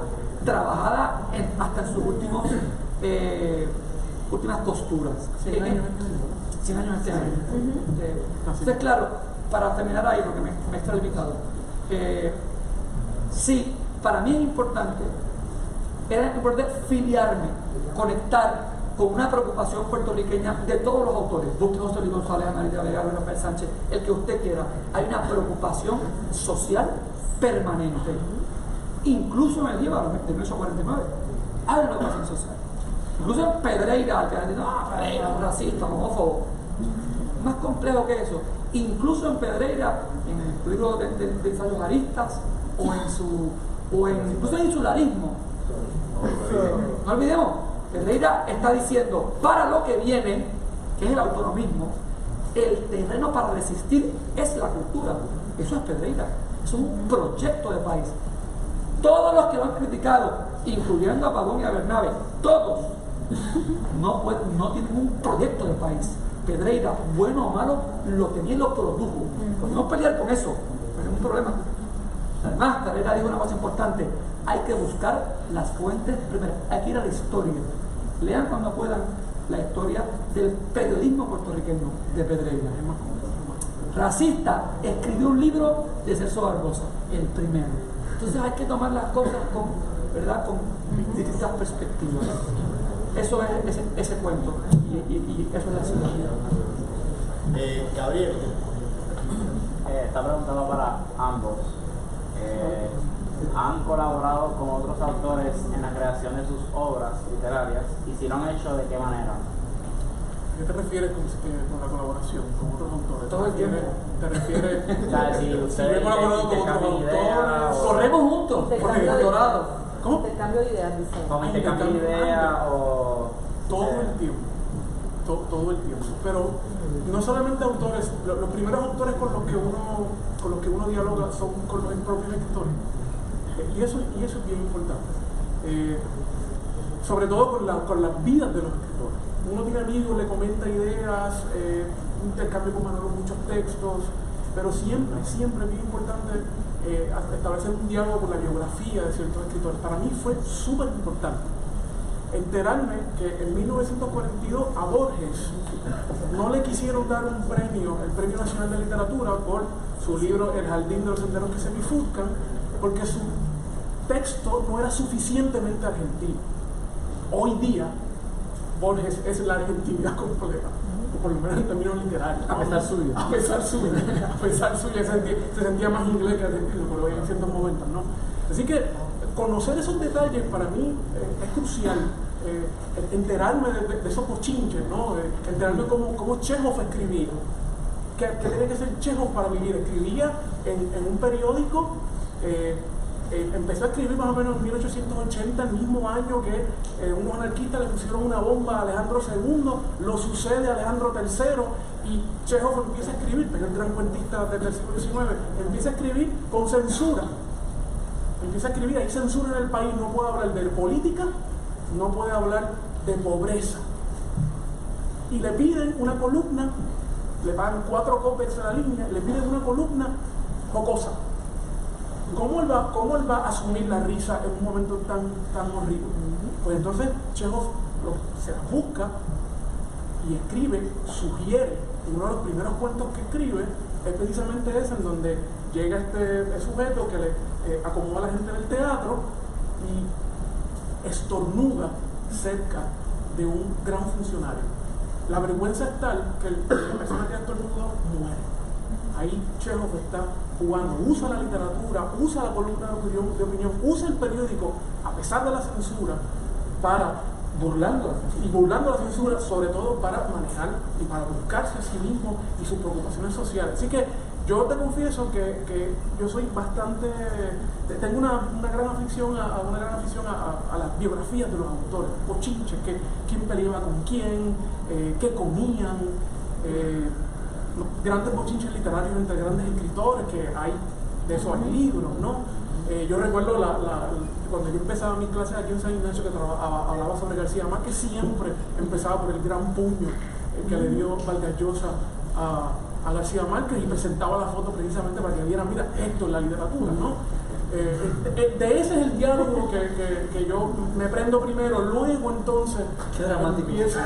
trabajada hasta en sus últimas costuras. 100 años este año. Entonces, claro, para terminar ahí, porque me he extralimitado, sí, para mí es importante, era importante filiarme, conectar con una preocupación puertorriqueña de todos los autores. Busque José Luis González, Analita Vega, Rafael Sánchez, el que usted quiera. Hay una preocupación social permanente. Incluso en el Líbano, de 1849, hay una preocupación social. Incluso en Pedreira, que dice, Pedreira, un racista, homófobo. Más complejo que eso. Incluso en Pedreira, en el libro de ensayos aristas, incluso en insularismo. No olvidemos, Pedreira está diciendo, para lo que viene, que es el autonomismo, el terreno para resistir es la cultura. Eso es Pedreira, eso es un proyecto de país. Todos los que lo han criticado, incluyendo a Pavón y a Bernabe, todos no tienen un proyecto de país. Pedreira, bueno o malo, lo tenía y lo produjo. Podemos pelear con eso, pero es un problema. Además, Pedreira dijo una cosa importante: hay que buscar las fuentes primero, hay que ir a la historia. Lean cuando puedan la historia del periodismo puertorriqueño de Pedreira. Racista, escribió un libro de Celso Barbosa, el primero. Entonces hay que tomar las cosas con distintas perspectivas. Eso es ese cuento y eso es la situación. Gabriel. Esta pregunta va para ambos. ¿Han colaborado con otros autores en la creación de sus obras literarias? Y si lo han hecho, ¿de qué manera? ¿Qué te refieres con la colaboración con otros autores? Todo el tiempo. ¿Te refieres? O sea, si ustedes he colaborado con otros autores. Corremos juntos por el doctorado. ¿Cómo? Intercambio de ideas, dice. ¿Con intercambio de ideas o...? Todo el tiempo. Todo el tiempo. Pero no solamente autores, los primeros autores con los que uno dialoga son con los propios escritores. Y eso es bien importante. Sobre todo con las vidas de los escritores. Uno tiene amigos, le comenta ideas, intercambia con Manolo muchos textos, pero siempre es bien importante establecer un diálogo con la biografía de ciertos escritores. Para mí fue súper importante enterarme que en 1942 a Borges no le quisieron dar un premio, el Premio Nacional de Literatura, por su libro El Jardín de los Senderos que se bifurcan, porque su texto no era suficientemente argentino. Hoy día Borges es la argentinidad completa, o por lo menos en términos literarios. A pesar suyo. A pesar suyo, se sentía más inglés que argentino, pero en ciertos momentos, ¿no? Así que conocer esos detalles para mí es crucial. Enterarme de esos bochinches, ¿no? Enterarme cómo Chekhov escribía. ¿Qué tiene que ser Chekhov para vivir? Escribía en un periódico. Empezó a escribir más o menos en 1880, el mismo año que unos anarquistas le pusieron una bomba a Alejandro II, lo sucede a Alejandro III y Chekhov empieza a escribir, pero el gran cuentista del siglo XIX, empieza a escribir con censura. Empieza a escribir, hay censura en el país, no puede hablar de política, no puede hablar de pobreza. Y le piden una columna, le pagan 4 copias a la línea, le piden una columna jocosa. ¿Cómo él va a asumir la risa en un momento tan horrible? Pues entonces Chekhov se la busca y escribe, sugiere, uno de los primeros cuentos que escribe es precisamente ese, en donde llega este sujeto que le acomoda a la gente del teatro y estornuda cerca de un gran funcionario. La vergüenza es tal que la persona que estornuda muere. Ahí Chekhov está jugando, usa la literatura, usa la columna de opinión, usa el periódico, a pesar de la censura, para burlando la censura, sobre todo para manejar y para buscarse a sí mismo y sus preocupaciones sociales. Así que yo te confieso que yo soy bastante, tengo una gran afición a las biografías de los autores, bochinches, quién peleaba con quién, qué comían, los grandes bochinches literarios entre grandes escritores, que hay, de eso hay libros, ¿no? Yo recuerdo cuando yo empezaba mis clases aquí en San Ignacio, que hablaba sobre García Márquez, siempre empezaba por el gran puño que le dio Vargas Llosa a García Márquez y presentaba la foto precisamente para que vieran, mira, esto es la literatura, ¿no? De ese es el diálogo que yo me prendo primero, luego entonces... Qué dramático. Empiezo.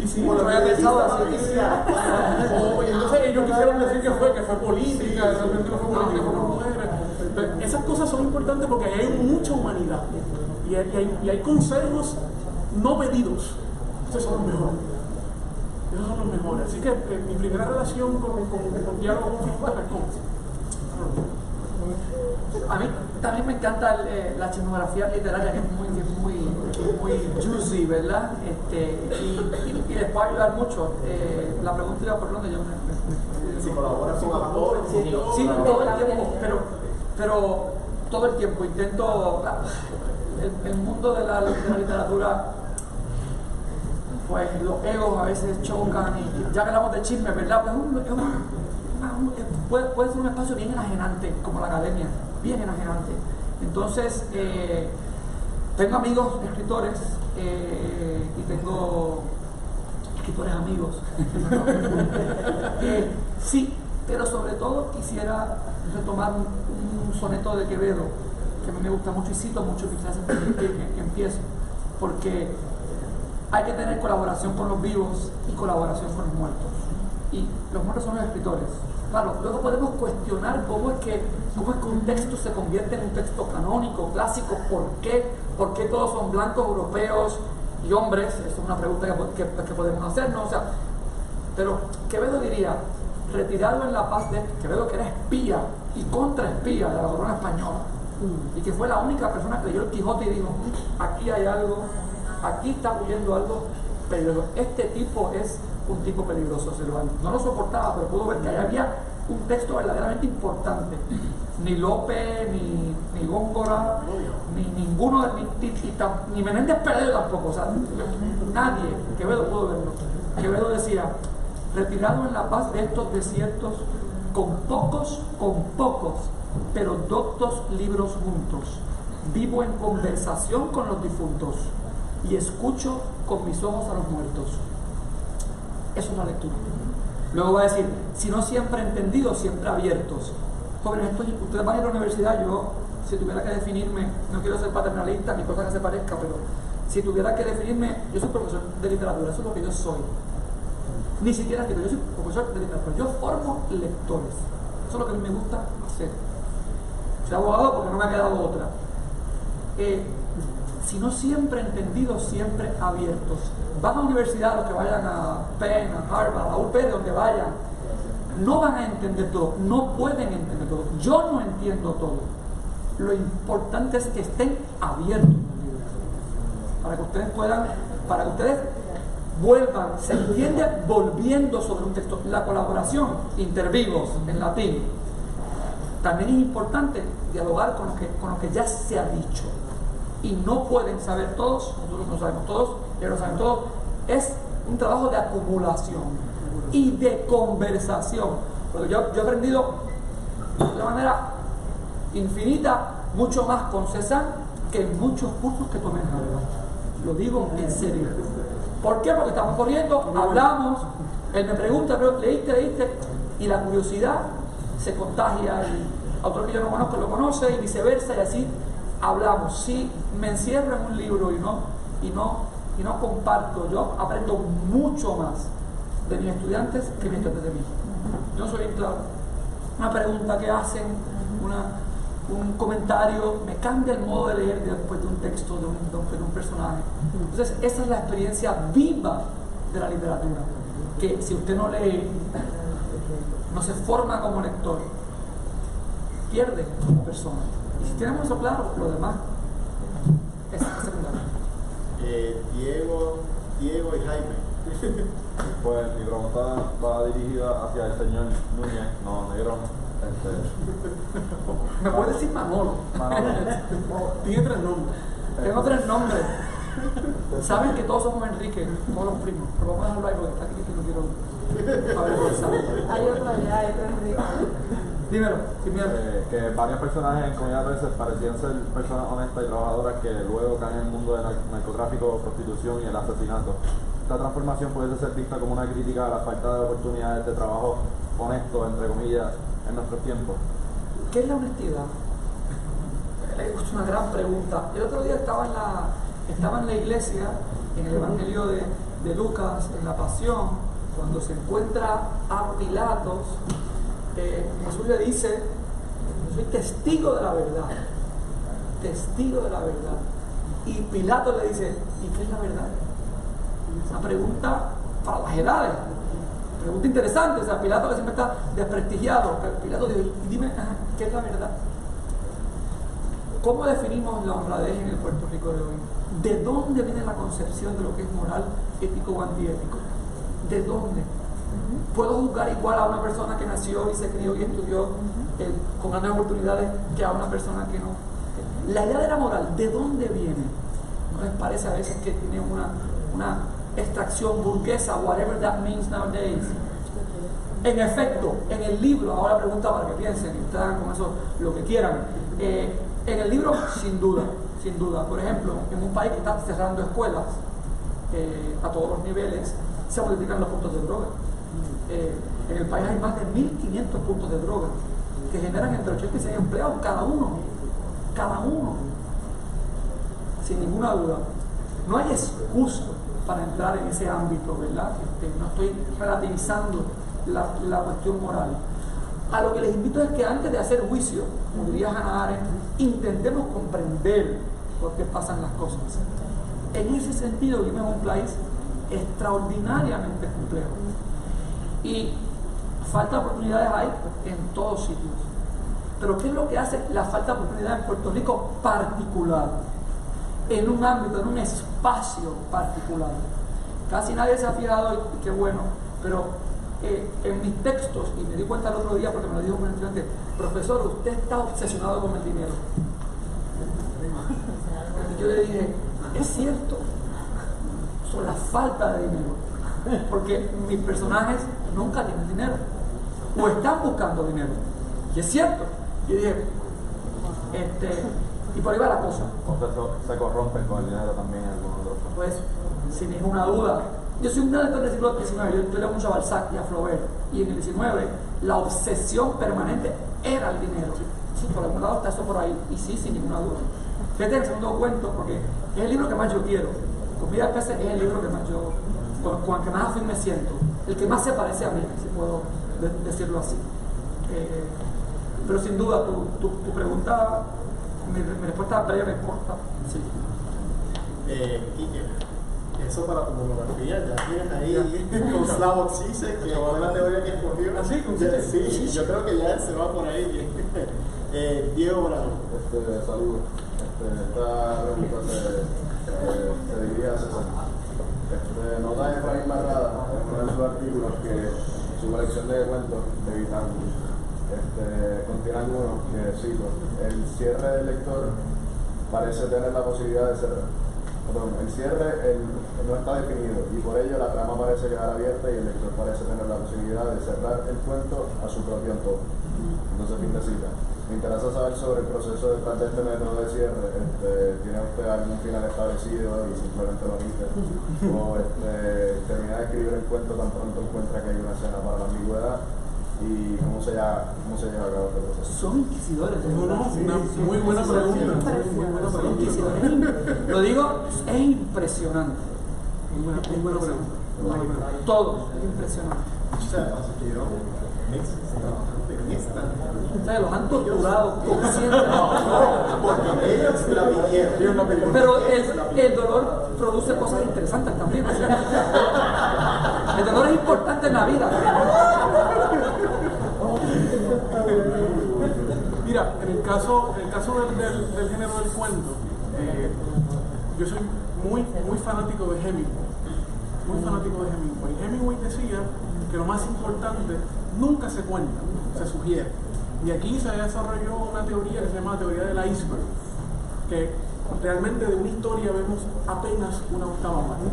Sí, no lo había pensado así. Y entonces ellos quisieron decir que fue política, realmente no fue política, fue mujeres. Esas cosas son importantes porque ahí hay mucha humanidad. Y hay consejos no pedidos. Estos son los mejores. Esos son los mejores. Así que mi primera relación con diálogo fue A mí también me encanta la chismografía literaria, que es muy juicy, ¿verdad? Y les puede ayudar mucho. La pregunta iba por dónde yo Si colaboras con autores, sí, todo el tiempo, pero todo el tiempo intento. El mundo de la literatura, pues los egos a veces chocan, y ya que hablamos de chisme, ¿verdad? Pues puede ser un espacio bien enajenante, como la academia, bien enajenante. Entonces, tengo amigos escritores y tengo escritores amigos. Sí, pero sobre todo quisiera retomar un soneto de Quevedo, que a mí me gusta mucho y cito mucho en mis clases que empiezo, porque hay que tener colaboración con los vivos y colaboración con los muertos. Y los muertos son los escritores. Claro, luego podemos cuestionar cómo es que un texto se convierte en un texto canónico, clásico, ¿por qué todos son blancos, europeos y hombres? Esa es una pregunta que podemos hacernos. O sea, pero Quevedo diría, retirado en la paz de Quevedo, que era espía y contraespía de la corona española, y que fue la única persona que leyó el Quijote y dijo, aquí hay algo, aquí está huyendo algo peligroso. Este tipo es un tipo peligroso. No lo soportaba, pero pudo ver que ahí había un texto verdaderamente importante. Ni Lope, ni Góngora, ni ninguno, ni Menéndez Pérez tampoco. O sea, nadie. Quevedo pudo verlo. Quevedo decía, retirado en la paz de estos desiertos, con pocos, pero doctos libros juntos, vivo en conversación con los difuntos y escucho con mis ojos a los muertos. Eso es la lectura. Luego va a decir, si no siempre entendidos, siempre abiertos. Jóvenes, ustedes van a ir a la universidad. Yo, si tuviera que definirme, no quiero ser paternalista ni cosa que se parezca, pero si tuviera que definirme, yo soy profesor de literatura, eso es lo que yo soy. Ni siquiera yo soy profesor de literatura, yo formo lectores. Eso es lo que a mí me gusta hacer. Soy abogado porque no me ha quedado otra. Si no siempre entendidos, siempre abiertos. Van a la universidad, los que vayan a Penn, a Harvard, a UP, donde vayan, no van a entender todo, no pueden entender todo. Yo no entiendo todo. Lo importante es que estén abiertos para que ustedes puedan, para que ustedes vuelvan, se entiende volviendo sobre un texto. La colaboración, inter vivos, en latín. También es importante dialogar con lo que ya se ha dicho. Y no pueden saber todos, nosotros no sabemos todos, ellos no saben todos. Es un trabajo de acumulación y de conversación. Porque yo he aprendido de una manera infinita, mucho más con César que en muchos cursos que tomé en Harvard. Lo digo en serio. ¿Por qué? Porque estamos corriendo, hablamos, él me pregunta, pero leíste, y la curiosidad se contagia, y autor que yo no conozco lo conoce, y viceversa, y así hablamos. Si me encierro en un libro y no comparto, yo aprendo mucho más de mis estudiantes que mis estudiantes de mí. Yo soy claro. Una pregunta que hacen, un comentario, me cambia el modo de leer después de un texto, de un personaje. Entonces, esa es la experiencia viva de la literatura, que si usted no lee, no se forma como lector, pierde como persona. Y si tenemos eso claro, lo demás es secundario. Diego y Jaime. Pues mi pregunta va dirigida hacia el señor Núñez, no Negrón. ¿Me puedes decir Manolo? Tiene 3 nombres. Tengo 3 nombres. Saben que todos somos Enrique, todos los primos. Pero vamos a dejarlo ahí porque está aquí que no quiero avergonzar. Hay otro allá, hay otro Enrique. Dímelo, sin miedo. Que varios personajes en Comunidad 13 parecían ser personas honestas y trabajadoras que luego caen en el mundo del narcotráfico, prostitución y el asesinato. Esta transformación puede ser vista como una crítica a la falta de oportunidades de trabajo honesto, entre comillas, en nuestros tiempos. ¿Qué es la honestidad? Es una gran pregunta. El otro día estaba en la iglesia, en el Evangelio de Lucas, en la Pasión, cuando se encuentra a Pilatos, Jesús le dice, yo soy testigo de la verdad, testigo de la verdad. Y Pilato le dice, ¿y qué es la verdad? Una pregunta para las edades, pregunta interesante. O sea, Pilato que siempre está desprestigiado, Pilato dice, dime, ¿qué es la verdad? ¿Cómo definimos la honradez en el Puerto Rico de hoy? ¿De dónde viene la concepción de lo que es moral, ético o antiético? ¿De dónde? ¿Puedo juzgar igual a una persona que nació y se crió y estudió con grandes oportunidades que a una persona que no? La idea de la moral, ¿de dónde viene? ¿No les parece a veces que tiene una extracción burguesa, whatever that means nowadays? En efecto, en el libro, ahora pregunta para que piensen y ustedes hagan con eso lo que quieran. En el libro, sin duda. Por ejemplo, en un país que está cerrando escuelas a todos los niveles, se multiplican los puntos de droga. En el país hay más de 1.500 puntos de droga que generan entre 80 y 100 empleos cada uno, sin ninguna duda. No hay excusa para entrar en ese ámbito, ¿verdad? No estoy relativizando la cuestión moral. A lo que les invito es que antes de hacer juicio, como diría Hannah Arendt, intentemos comprender por qué pasan las cosas. En ese sentido, vivimos en un país extraordinariamente complejo y falta de oportunidades hay en todos sitios. Pero ¿qué es lo que hace la falta de oportunidad en Puerto Rico particular? En un ámbito, en un espacio particular. Casi nadie se ha fijado, y qué bueno, pero en mis textos, y me di cuenta el otro día porque me lo dijo un estudiante, profesor, usted está obsesionado con el dinero. Y yo le dije, es cierto, sobre la falta de dinero, porque mis personajes nunca tienen dinero, o están buscando dinero, y es cierto. Yo dije, y por ahí va la cosa. O se corrompen con el dinero también algunos otros. Pues, sin ninguna duda. Yo soy un gran lector del siglo XIX, yo leo mucho a Balzac y a Flaubert, y en el XIX la obsesión permanente era el dinero. Sí, por algún lado está eso por ahí, y sí, sin ninguna duda. Fíjate el segundo cuento, porque es el libro que más yo quiero. Comida de peces es el libro que más yo, con el que más afín me siento, el que más se parece a mí, si puedo decirlo así. Pero sin duda, tu pregunta, mi respuesta breve, corta, sí. Quique, eso para tu monografía, ya tienes ahí con Slavoj Zizek, que fue la teoría que escogió. ¿Así? Sí, yo creo que ya se va por ahí. Diego Bravo. Saludos. Esta pregunta se dirige a César. Nota de Efraín Barrada en uno de sus artículos que su colección de cuentos de Vitangos contiene algunos que cito: el cierre del lector parece tener la posibilidad de cerrar. Perdón, el cierre no está definido y por ello la trama parece quedar abierta y el lector parece tener la posibilidad de cerrar el cuento a su propio antojo. Entonces, fin de cita. Me interesa saber sobre el proceso detrás de este método de cierre. ¿Tiene usted algún final establecido y simplemente lo omite? ¿O termina de escribir el cuento tan pronto encuentra que hay una escena para la ambigüedad? ¿Y cómo se lleva a cabo este proceso? Son inquisidores. Una muy buena pregunta. Son inquisidores. Lo digo, es impresionante. Muy buena pregunta. Todo es impresionante. O sea, que yo Ustedes los han torturado conscientemente. porque ellos la pidieron. Pero el dolor produce cosas interesantes también. O sea, el dolor es importante en la vida. Mira, en el caso del género del cuento, yo soy muy fanático de Hemingway. Hemingway decía que lo más importante nunca se cuenta, se sugiere. Y aquí se desarrolló una teoría que se llama teoría del iceberg, que realmente de una historia vemos apenas una octava parte.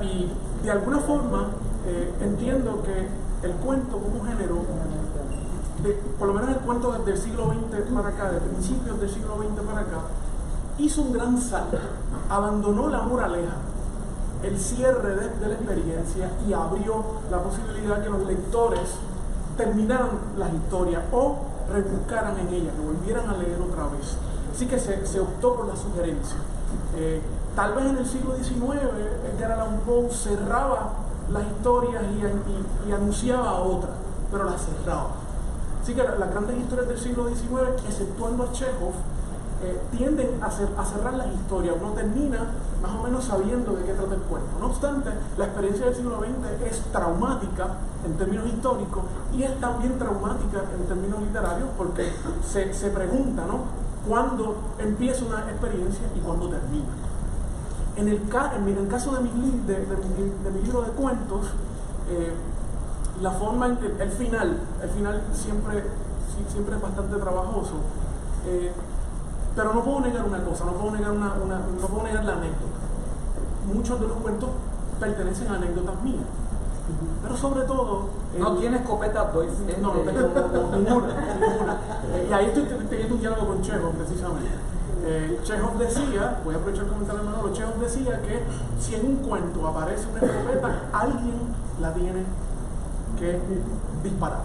Y de alguna forma entiendo que el cuento como género, por lo menos el cuento desde el siglo XX para acá, de principios del siglo XX para acá, hizo un gran salto, abandonó la moraleja, el cierre de la experiencia y abrió la posibilidad que los lectores terminaran las historias o rebuscaran en ellas, que volvieran a leer otra vez. Así que se optó por la sugerencia. Tal vez en el siglo XIX Edgar Allan Poe cerraba las historias y anunciaba otras, pero las cerraba. Así que las grandes historias del siglo XIX, exceptuando a Chekhov, tienden a cerrar las historias. Uno termina más o menos sabiendo de qué trata el cuento. No obstante, la experiencia del siglo XX es traumática en términos históricos y es también traumática en términos literarios porque se pregunta, ¿no?, cuándo empieza una experiencia y cuándo termina. En el caso de mi libro de cuentos, la forma en que el final siempre es bastante trabajoso, pero no puedo negar una cosa, no puedo negar la anécdota. Muchos de los cuentos pertenecen a anécdotas mías, pero sobre todo... ¿No tienes escopeta Doyle? No tengo ninguna. Y ahí estoy teniendo un diálogo con Chekhov, precisamente. Chekhov decía, voy a aprovechar el comentario de Manolo, Chekhov decía que si en un cuento aparece una escopeta, alguien la tiene que disparar.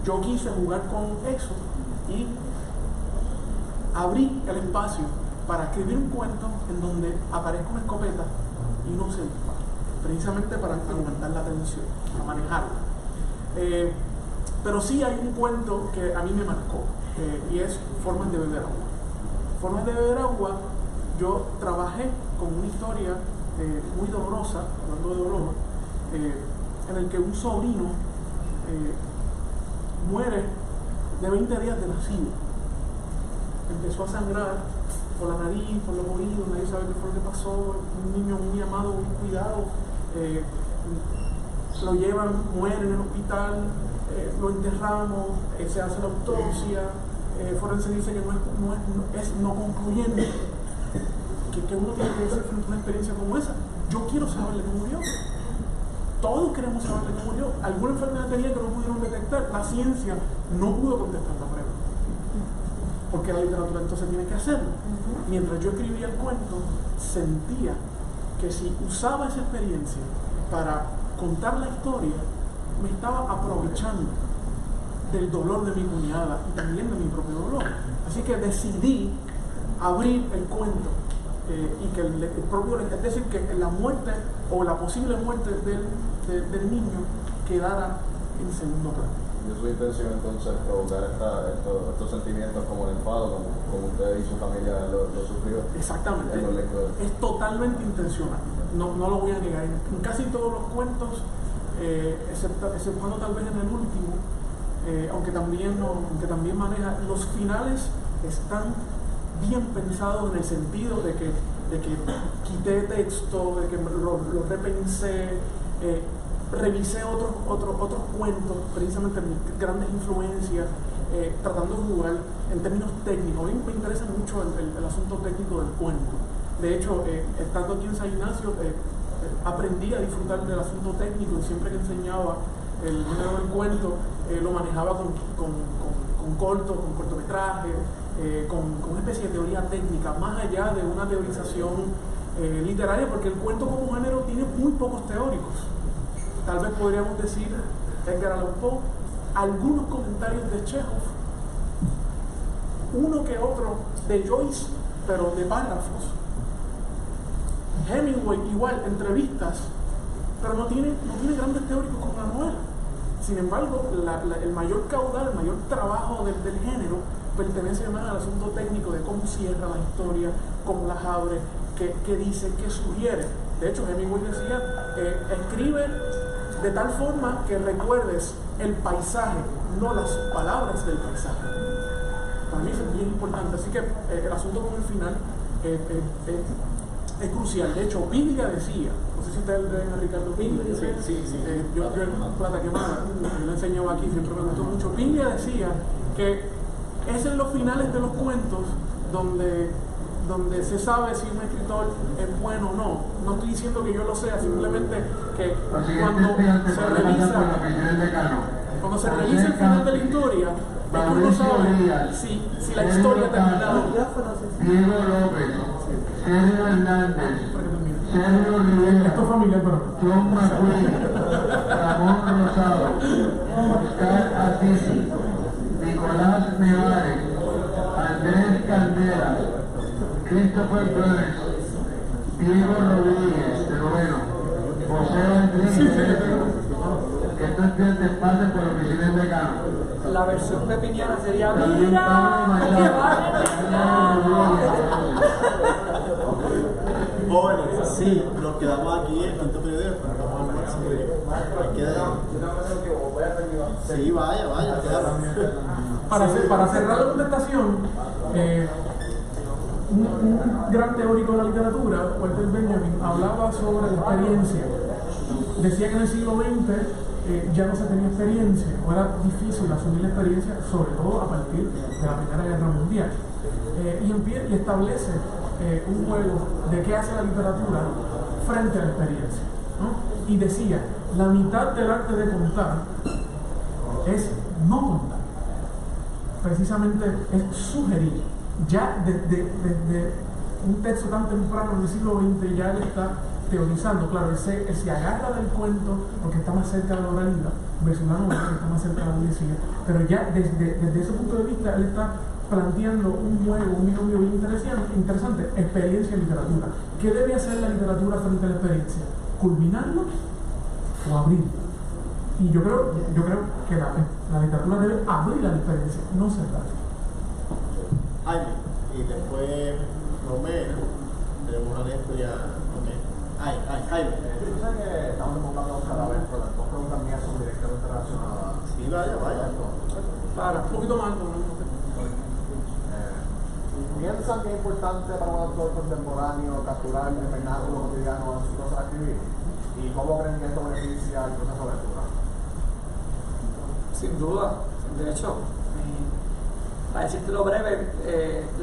Yo quise jugar con eso y abrí el espacio para escribir un cuento en donde aparezca una escopeta y no se dispara, precisamente para aumentar la tensión, para manejarla. Pero sí hay un cuento que a mí me marcó y es Formas de beber agua. Formas de beber agua, yo trabajé con una historia muy dolorosa, hablando de dolor, en el que un sobrino muere de 20 días de nacido. Empezó a sangrar por la nariz, por los oídos, nadie sabe qué fue lo que pasó. Un niño muy amado, muy cuidado, lo llevan, muere en el hospital, lo enterramos, se hace la autopsia, forense dice que es no concluyente, que uno tiene que decir frente a una experiencia como esa. Yo quiero saber de qué murió. Todos queremos saber de qué murió. Alguna enfermedad tenía que no pudieron detectar. La ciencia no pudo contestar la pregunta, porque la literatura entonces tiene que hacerlo. Mientras yo escribía el cuento, sentía que si usaba esa experiencia para contar la historia, me estaba aprovechando del dolor de mi cuñada y también de mi propio dolor. Así que decidí abrir el cuento y que el propio, es decir, que la muerte o la posible muerte del niño quedara en segundo plano. ¿Y es su intención entonces provocar estos sentimientos como el enfado, como usted y su familia lo sufrió? Exactamente, es totalmente intencional, no lo voy a negar. En casi todos los cuentos, exceptuando tal vez en el último, aunque también maneja, los finales están bien pensados en el sentido de que quité texto, de que lo repensé, revisé otros cuentos, precisamente grandes influencias, tratando de jugar en términos técnicos. A mí me interesa mucho el asunto técnico del cuento. De hecho, estando aquí en San Ignacio, aprendí a disfrutar del asunto técnico y siempre que enseñaba el género del cuento, lo manejaba con cortometrajes, con una especie de teoría técnica, más allá de una teorización literaria, porque el cuento como género tiene muy pocos teóricos. Tal vez podríamos decir Edgar Allan Poe, algunos comentarios de Chekhov, uno que otro de Joyce, pero de párrafos. Hemingway igual, entrevistas, pero no tiene grandes teóricos como la novela. Sin embargo, el mayor caudal, el mayor trabajo del género pertenece más al asunto técnico de cómo cierra la historia, cómo las abre, qué dice, qué sugiere. De hecho, Hemingway decía, escribe de tal forma que recuerdes el paisaje, no las palabras del paisaje. Para mí eso es bien importante. Así que el asunto con el final es crucial. De hecho, Biblia decía, no sé si ustedes ven a Ricardo Biblia, sí. Yo Plata Quemada, yo lo enseñaba aquí, siempre me gustó mucho. Biblia decía que es en los finales de los cuentos donde se sabe si un escritor es bueno o no. No estoy diciendo que yo lo sea, simplemente que cuando se revisa el final de la historia, es que uno sabe si la historia ha terminado. Diego López, Sergio Hernández, Sergio Rivera, Esto es familiar, pero John McQueen, Ramón Rosado, Oscar Asisi, Nicolás Nevares, Andrés Caldera, Christopher Flores, Diego Rodríguez, de noveno, José Enrique, estos estudiantes pasen por la oficina del decano. La versión pepiniana sería También ¡mira! vamos a ¡Que bailar. Jóvenes, sí, nos quedamos aquí el quinto periodo, pero vamos al máximo. Sí, vaya, quédate. Para cerrar la contestación, un gran teórico de la literatura, Walter Benjamin, hablaba sobre la experiencia. Decía que en el siglo XX ya no se tenía experiencia, o era difícil asumir la experiencia, sobre todo a partir de la Primera Guerra Mundial. Y establece un juego de qué hace la literatura frente a la experiencia, ¿no? Y decía, la mitad del arte de contar es no contar. Precisamente es sugerir. Ya desde un texto tan temprano en el siglo XX ya él está teorizando. Claro, él se agarra del cuento porque está más cerca de la oralidad versus la novela que está más cerca de la poesía, pero ya desde ese punto de vista él está planteando un juego, un binomio bien interesante, experiencia y literatura. ¿Qué debe hacer la literatura frente a la experiencia? ¿Culminarlo o abrirlo? Y yo creo que la literatura debe abrir la experiencia, no cerrarla. Jaime, y después Romero, tenemos una lectura. Jaime. Yo sé que estamos enfocando cada vez, pero las dos preguntas mías son directamente relacionadas. Sí, vaya. Para, un poquito más. ¿Piensan que es importante para un autor contemporáneo capturar el vernáculo cotidiano en su cosa de escribir? ¿Y cómo creen que esto beneficia el proceso de lectura? Sin duda, de hecho, para decirte lo breve,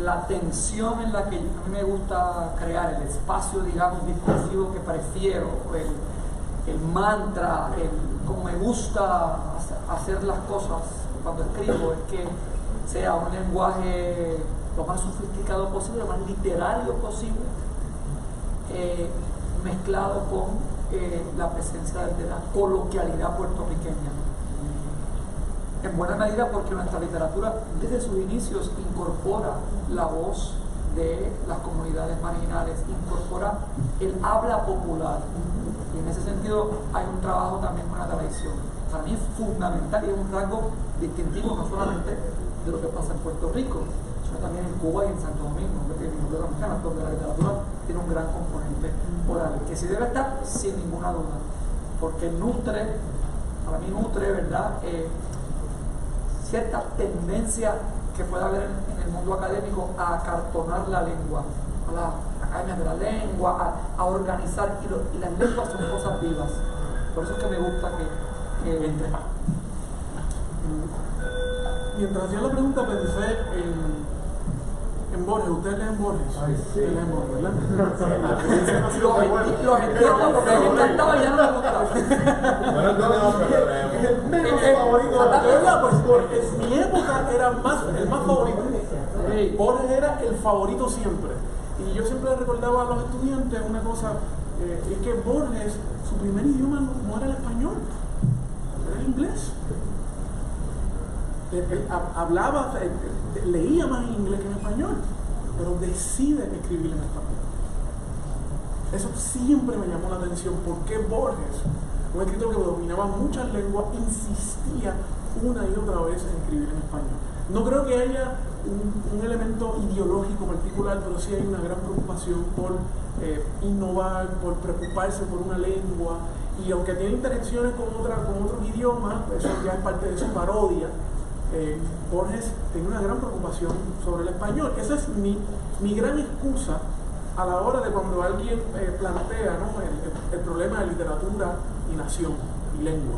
la tensión en la que a mí me gusta crear, el espacio, digamos, discursivo que prefiero, el mantra, como me gusta hacer las cosas cuando escribo, es que sea un lenguaje lo más sofisticado posible, lo más literario posible, mezclado con la presencia de la coloquialidad puertorriqueña. En buena medida porque nuestra literatura desde sus inicios incorpora la voz de las comunidades marginales, incorpora el habla popular, y en ese sentido hay un trabajo también con la tradición. Para mí es fundamental y es un rasgo distintivo no solamente de lo que pasa en Puerto Rico, sino también en Cuba y en Santo Domingo, donde la literatura tiene un gran componente oral, que sí debe estar sin ninguna duda, porque para mí nutre, ¿verdad?, cierta tendencia que puede haber en el mundo académico a acartonar la lengua, a las academias de la lengua, a organizar, y las lenguas son cosas vivas. Por eso es que me gusta que entre. Mientras hacía la pregunta pensé en Borges. ¿Ustedes leen Borges? Sí, leen Borges, ¿verdad? Los entiendo porque me encantaba y ya no me gusta. Bueno, tenemos que menos favorito. De verdad, pues en mi época era el más favorito. Borges era el favorito siempre. Y yo siempre le recordaba a los estudiantes una cosa, es que Borges, su primer idioma no era el español, era el inglés. Él hablaba, leía más en inglés que en español, pero decide escribir en español. Eso siempre me llamó la atención, porque Borges, un escritor que dominaba muchas lenguas, insistía una y otra vez en escribir en español. No creo que haya un elemento ideológico particular, pero sí hay una gran preocupación por innovar, por preocuparse por una lengua, y aunque tiene interacciones con otros idiomas, eso ya es parte de su parodia. Borges tiene una gran preocupación sobre el español. Esa es mi gran excusa a la hora de cuando alguien plantea, ¿no?, el problema de literatura y nación y lengua.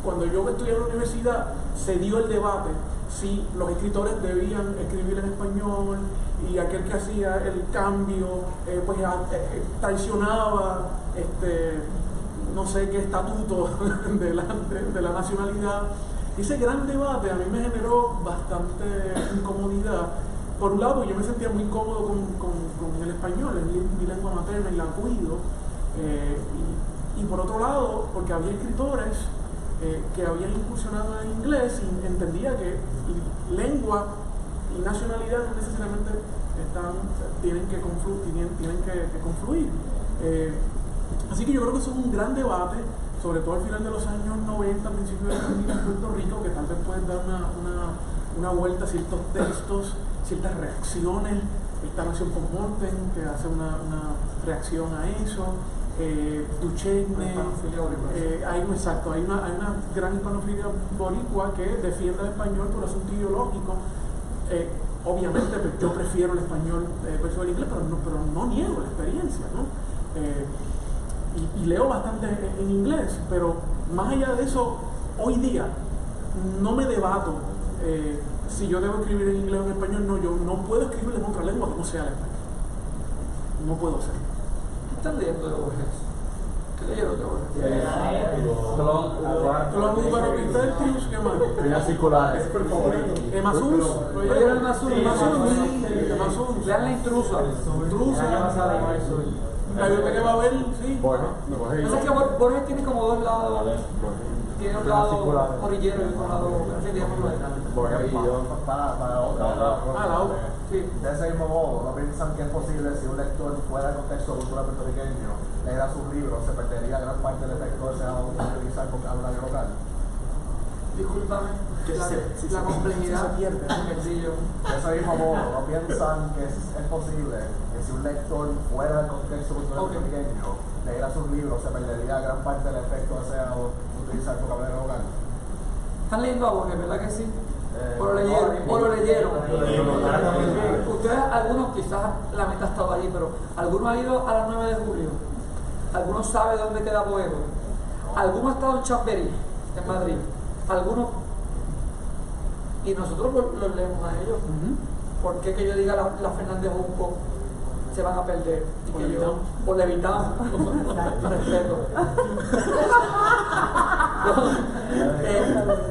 Cuando yo estudié en la universidad se dio el debate si los escritores debían escribir en español, y aquel que hacía el cambio traicionaba no sé qué estatuto de la nacionalidad. Ese gran debate a mí me generó bastante incomodidad. Por un lado, yo me sentía muy cómodo con el español, es mi lengua materna y la cuido. Y por otro lado, porque había escritores que habían incursionado en inglés, y entendía que lengua y nacionalidad no necesariamente tienen que confluir. Así que yo creo que eso es un gran debate sobre todo al final de los años 90, principios de los 2000 en Puerto Rico, que tal vez pueden dar una vuelta a ciertos textos, ciertas reacciones. Esta nación con Morten, que hace una reacción a eso. Duchenne, hay una gran hispanofilia boricua que defiende el español por asunto ideológico. Obviamente pues, yo prefiero el español versus el inglés, pero no niego la experiencia, ¿no? Y leo bastante en inglés, pero más allá de eso, hoy día no me debato si yo debo escribir en inglés o en español. No, yo no puedo escribir en otra lengua que no sea el español. No puedo hacerlo. ¿Qué están leyendo de Borges? ¿Qué leyeron de Borges? ¿Qué más? Líneas circulares. Emasus. ¿Leyeron Emasus? Lean La Intrusa. La biblioteca de Babel, sí. Pasa que Borges tiene como dos lados. Tiene un lado orillero y otro lado, digámoslo de la otra. De ese mismo modo, ¿no piensan que es posible si un lector fuera del contexto cultural puertorriqueño leyera sus libros, se perdería gran parte del efecto deseado de utilizar vocabulario local? Discúlpame, la complejidad se pierde, sencillo. De ese mismo modo, ¿no piensan que es posible que si un lector fuera del contexto cultural puertorriqueño leyera sus libros, se perdería gran parte del efecto deseado de utilizar vocabulario local? Están leyendo a Borges, ¿verdad que sí? O lo leyeron. Ustedes, algunos, quizás la meta ha estado allí, pero algunos han ido a las 9 de julio. Algunos saben dónde queda Boedo. Algunos han estado en Chamberí, en Madrid. Algunos. Y nosotros los leemos a ellos. ¿Por qué que yo diga la Fernández Junco se van a perder? O Levitán. Respeto.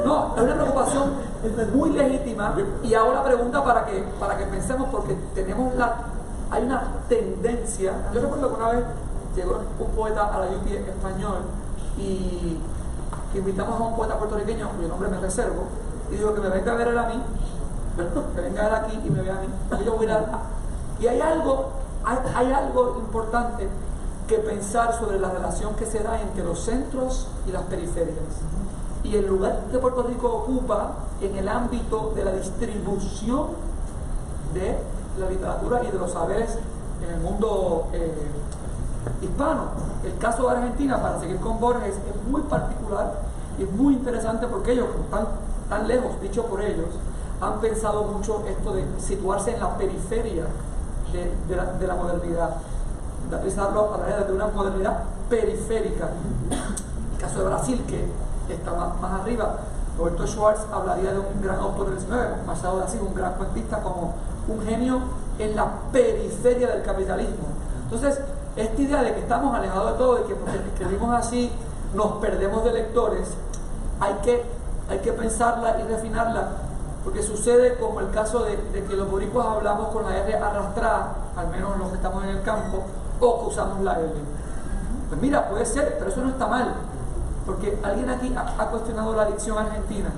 No, es una preocupación muy legítima, y hago la pregunta para que pensemos, porque hay una tendencia. Yo recuerdo que una vez llegó un poeta a la UP español y invitamos a un poeta puertorriqueño cuyo nombre me reservo, y dijo que me venga a ver él a mí, que venga a ver aquí y me vea a mí, yo voy a ir y hay algo importante que pensar sobre la relación que se da entre los centros y las periferias, y el lugar que Puerto Rico ocupa en el ámbito de la distribución de la literatura y de los saberes en el mundo hispano. El caso de Argentina, para seguir con Borges, es muy particular y es muy interesante porque ellos, como están tan lejos, dicho por ellos, han pensado mucho esto de situarse en la periferia de la modernidad. De pensarlo a través de una modernidad periférica. El caso de Brasil, que está más arriba. Roberto Schwartz hablaría de un gran autor del 19, Machado de Assis, un gran cuentista, como un genio en la periferia del capitalismo. Entonces, esta idea de que estamos alejados de todo y que porque escribimos así nos perdemos de lectores, hay que pensarla y refinarla, porque sucede como el caso de que los boricuas hablamos con la R arrastrada, al menos los que estamos en el campo, o que usamos la L. Pues mira, puede ser, pero eso no está mal, porque alguien aquí ha cuestionado la dicción argentina,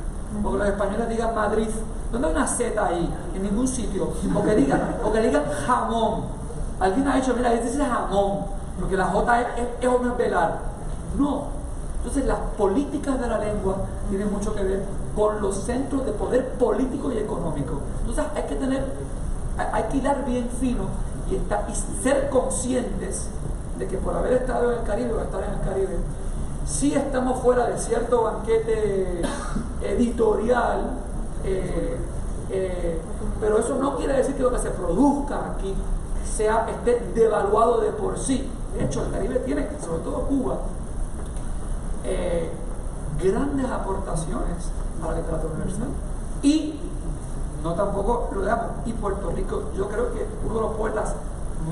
o que los españoles digan Madrid. ¿Dónde hay una Z ahí? En ningún sitio. O que digan jamón. Alguien ha dicho, mira, dice jamón, porque la J es o no es velar. No. Entonces las políticas de la lengua tienen mucho que ver con los centros de poder político y económico. Entonces hay que hilar bien fino y ser conscientes de que por haber estado en el Caribe o estar en el Caribe, sí estamos fuera de cierto banquete editorial, pero eso no quiere decir que lo que se produzca aquí esté devaluado de por sí. De hecho, el Caribe tiene, sobre todo Cuba, grandes aportaciones a la literatura universal, y no tampoco lo dejamos. Y Puerto Rico, yo creo que uno de los poetas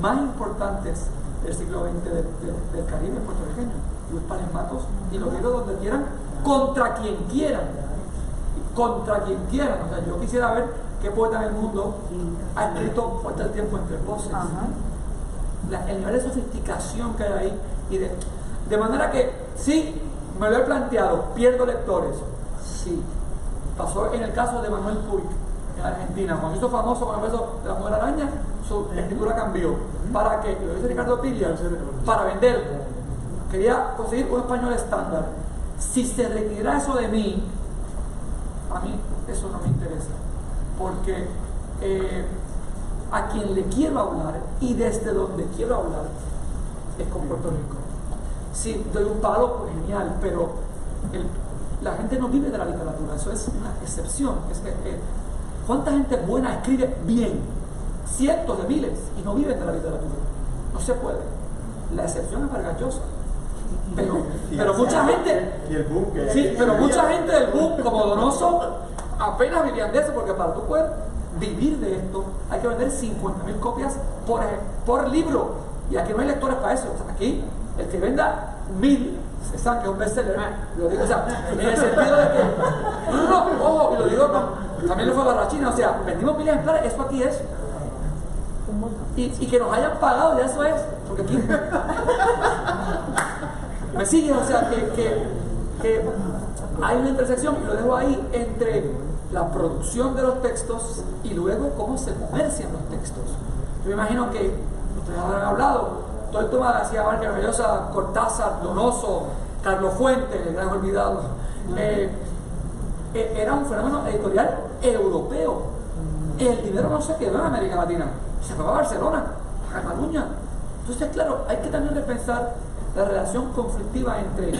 más importantes del siglo XX del Caribe es puertorriqueño, Luis Párez Matos, y lo quiero donde quieran, contra quien quieran. O sea, yo quisiera ver qué poeta en el mundo ha escrito Fuerte el tiempo entre voces. El nivel de sofisticación que hay ahí, y de manera que sí, me lo he planteado, pierdo lectores, sí. Pasó en el caso de Manuel Puig en Argentina, cuando hizo famoso con el beso de la mujer araña, su escritura cambió. ¿Para qué? Lo dice Ricardo Piglia, para vender. quería conseguir un español estándar. Si se requiriera eso de mí, a mí eso no me interesa, porque a quien le quiero hablar y desde donde quiero hablar es con Puerto Rico. Si doy un palo, pues genial, pero la gente no vive de la literatura, eso es una excepción. Es que ¿cuánta gente buena escribe bien? Cientos de miles, y no viven de la literatura. No se puede. La excepción es Vargas Llosa. Pero mucha gente, sí, pero mucha gente del boom, como Donoso, apenas vivían de eso, porque para tú poder vivir de esto hay que vender 50,000 copias por libro, y aquí no hay lectores para eso. O sea, aquí el que venda 1,000 saben que es un bestseller, lo digo, o sea, en el sentido de que ojo, y lo digo también le fue a Barrachina, o sea, vendimos 1,000 ejemplares, eso aquí es y que nos hayan pagado, ya eso es, porque aquí me siguen, o sea, que hay una intersección, y lo dejo ahí, entre la producción de los textos y luego cómo se comercian los textos. Yo me imagino que ustedes habrán hablado, todo el tema de García Márquez Llosa, Cortázar, Donoso, Carlos Fuentes, el gran olvidado, era un fenómeno editorial europeo. El dinero no se quedó en América Latina, se fue a Barcelona, a Cataluña. Entonces, claro, hay que también repensar la relación conflictiva entre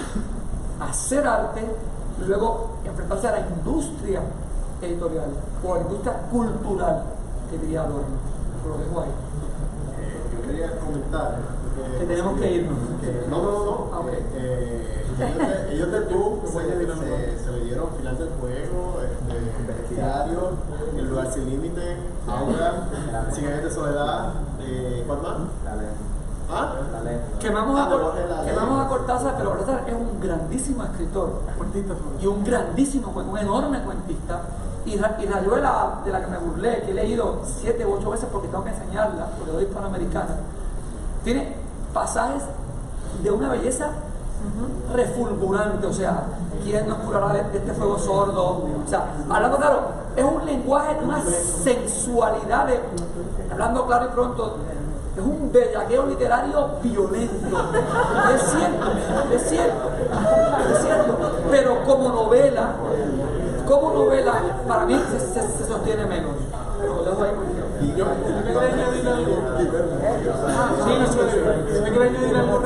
hacer arte y luego enfrentarse a la industria editorial o a la industria cultural, que diría Adorno. Lo dejo ahí. Yo quería comentar que tenemos que irnos. No. Ellos del boom se leyeron Final del Juego, Diario, El Lugar Sin Límite, Aura, 100 años de soledad, ¿cuál más? Quemamos a Cortázar, pero Cortázar es un grandísimo escritor y un enorme cuentista. Y Rayuela, de la que me burlé, que he leído 7 u 8 veces porque tengo que enseñarla, porque doy hispanoamericana, tiene pasajes de una belleza refulgurante. O sea, ¿quién nos curará de este fuego sordo? O sea, hablando claro, es un lenguaje de una sensualidad, hablando claro y pronto, es un bellaqueo literario violento. Es cierto, pero como novela para mí se sostiene menos. Pero lo dejo ahí. Yo quería añadir algo.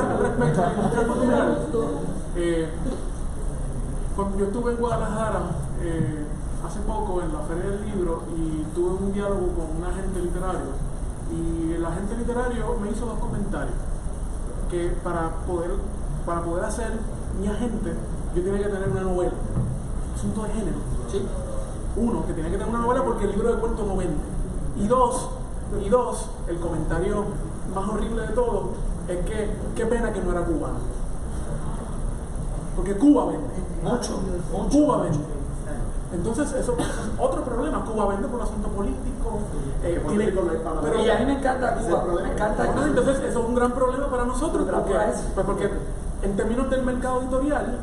Al respecto a la industria cultural. Cuando yo estuve en Guadalajara hace poco en la Feria del Libro y tuve un diálogo con un agente literario, y el agente literario me hizo 2 comentarios: que para poder hacer mi agente yo tenía que tener una novela, asunto de género. ¿Sí? Uno, que tenía que tener una novela porque el libro de cuentos no vende. Y dos, el comentario más horrible de todo es que qué pena que no era cubano. Porque Cuba vende. Mucho. Cuba vende. Entonces, eso es otro problema. Cuba vende por asunto político. Pero y a mí me encanta Cuba. Me encanta. Entonces, eso es un gran problema para nosotros. Porque en términos del mercado editorial,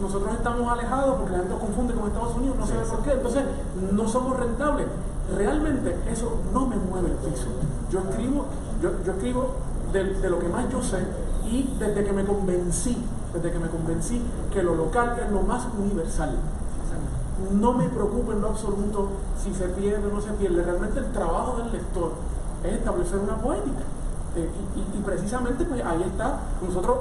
nosotros estamos alejados porque la gente nos confunde con Estados Unidos, no sé por qué. Entonces, no somos rentables. Realmente, eso no me mueve el piso. Yo escribo de lo que más yo sé, y desde que me convencí que lo local es lo más universal. No me preocupa en lo absoluto si se pierde o no se pierde. Realmente el trabajo del lector es establecer una poética. Y precisamente pues ahí está. Nosotros,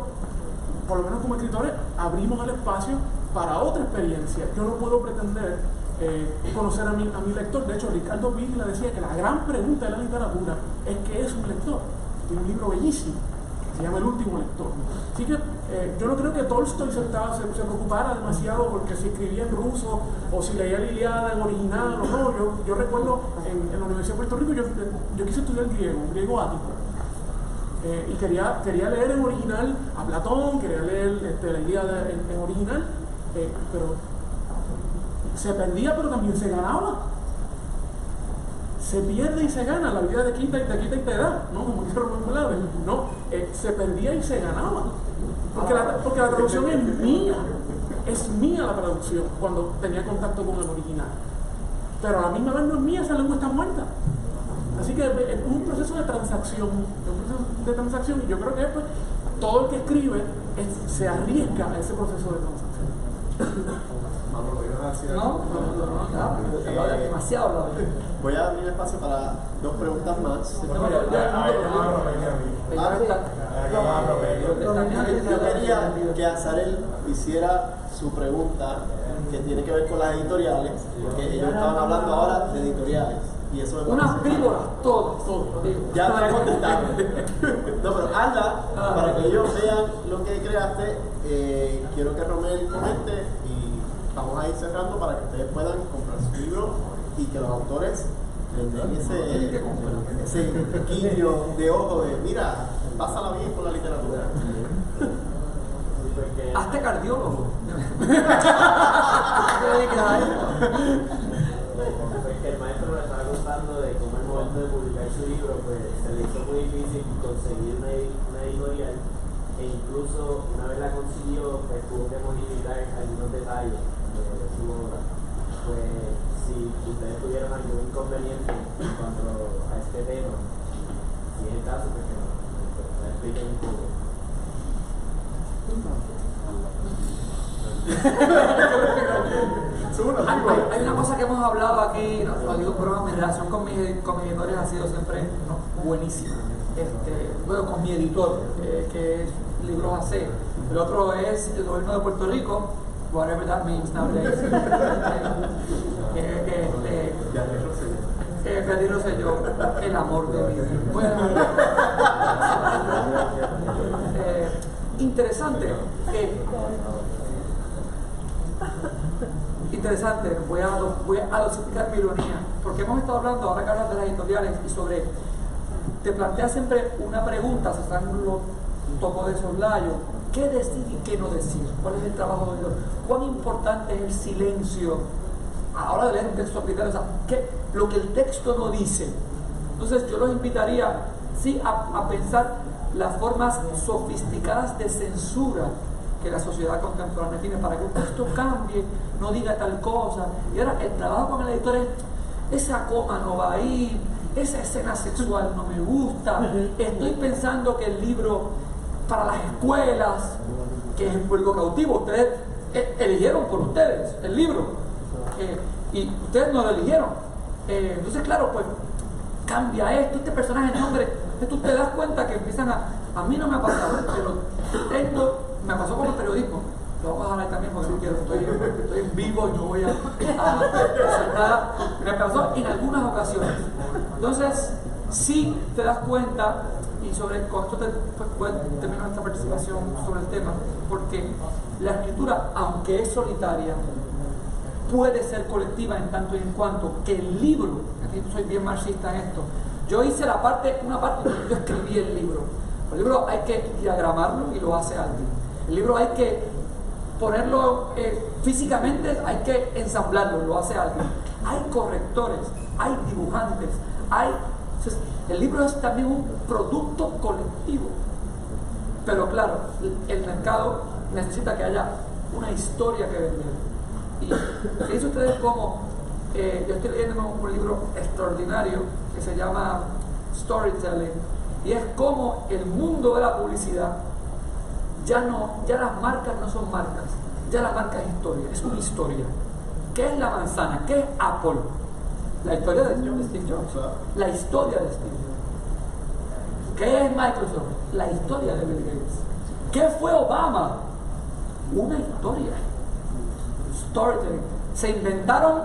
por lo menos como escritores, abrimos el espacio para otra experiencia. Yo no puedo pretender conocer a mi lector. De hecho, Ricardo Vigla decía que la gran pregunta de la literatura es ¿qué es un lector? Tiene un libro bellísimo, se llama El último lector. Así que yo no creo que Tolstoy se preocupara demasiado porque si escribía en ruso o si leía la Ilíada en original o no. Yo recuerdo en la Universidad de Puerto Rico yo quise estudiar griego ático. Y quería leer en original a Platón, quería leer la Ilíada en original, pero se perdía, pero también se ganaba. Se pierde y se gana, la vida te quita y te da, ¿no? Como dice Rubén Blades, ¿no? Se perdía y se ganaba. Porque la traducción es mía la traducción cuando tenía contacto con el original. Pero a la misma vez no es mía, esa lengua está muerta. Así que es un proceso de transacción, y yo creo que pues, todo el que escribe se arriesga a ese proceso de concepción. No, demasiado hablado. Voy a abrir espacio para 2 preguntas más. Yo quería que Azarel hiciera su pregunta que tiene que ver con las editoriales, porque ellos estaban hablando ahora de editoriales. Y eso es unas víboras, todas. Ya te contestaron. No, pero hazla para que ellos vean lo que creaste. Quiero que Romel comente y vamos a ir cerrando para que ustedes puedan comprar su libro y que los autores les den ese guiño de ojo de mira, pásala bien con la literatura. Hazte cardiólogo. El maestro me estaba contando de cómo al momento de publicar su libro pues se le hizo muy difícil conseguir una editorial e incluso una vez la consiguió pues tuvo que modificar algunos detalles de su obra. Pues si ustedes tuvieran algún inconveniente en cuanto a este tema, si es el caso, pues que nos expliquen un poco. Hay una cosa que hemos hablado aquí, lo digo por mi relación con mis editores ha sido siempre buenísima. Bueno, con mi editor, que es Libros AC. El otro es el gobierno de Puerto Rico, whatever that means nowadays. Beatriz Rosselló, el amor de mi vida. Bueno, interesante. Interesante, voy a dosificar mi ironía, porque hemos estado hablando, ahora que hablas de las editoriales, y sobre, te planteas siempre una pregunta, se están los topos de soslayo, ¿qué decir y qué no decir? ¿Cuál es el trabajo del editor? ¿Cuán importante es el silencio a la hora de leer un texto literario? O sea, lo que el texto no dice. Entonces yo los invitaría, sí, a pensar las formas sofisticadas de censura que la sociedad contemporánea tiene para que un texto cambie, no diga tal cosa. Y ahora el trabajo con el editor es, esa coma no va ahí, esa escena sexual no me gusta, estoy pensando que el libro para las escuelas, que es el público cautivo, ustedes eligieron por ustedes el libro, y ustedes no lo eligieron. Entonces claro, pues cambia esto, este personaje nombre, tú te das cuenta que empiezan a mí no me ha pasado, pero me pasó con el periodismo, lo vamos a hablar también porque no quiero, estoy en vivo y no voy a presentar. Me pasó en algunas ocasiones. Entonces, sí te das cuenta, y con esto termino esta participación sobre el tema, porque la escritura, aunque es solitaria, puede ser colectiva en tanto y en cuanto que el libro, aquí soy bien marxista en esto, yo hice una parte donde yo escribí el libro. El libro hay que diagramarlo y lo hace alguien. El libro hay que ponerlo físicamente, hay que ensamblarlo, lo hace alguien. Hay correctores, hay dibujantes, entonces, el libro es también un producto colectivo. Pero claro, el mercado necesita que haya una historia que vender. Y fíjense ustedes cómo, yo estoy leyendo un libro extraordinario que se llama Storytelling, y es como el mundo de la publicidad ya las marcas no son marcas, ya la marca es historia, es una historia. ¿Qué es la manzana? ¿Qué es Apple? La historia de Steve Jobs, la historia de Steve Jobs. ¿Qué es Microsoft? La historia de Bill Gates. ¿Qué fue Obama? Una historia. Storytelling. Se inventaron,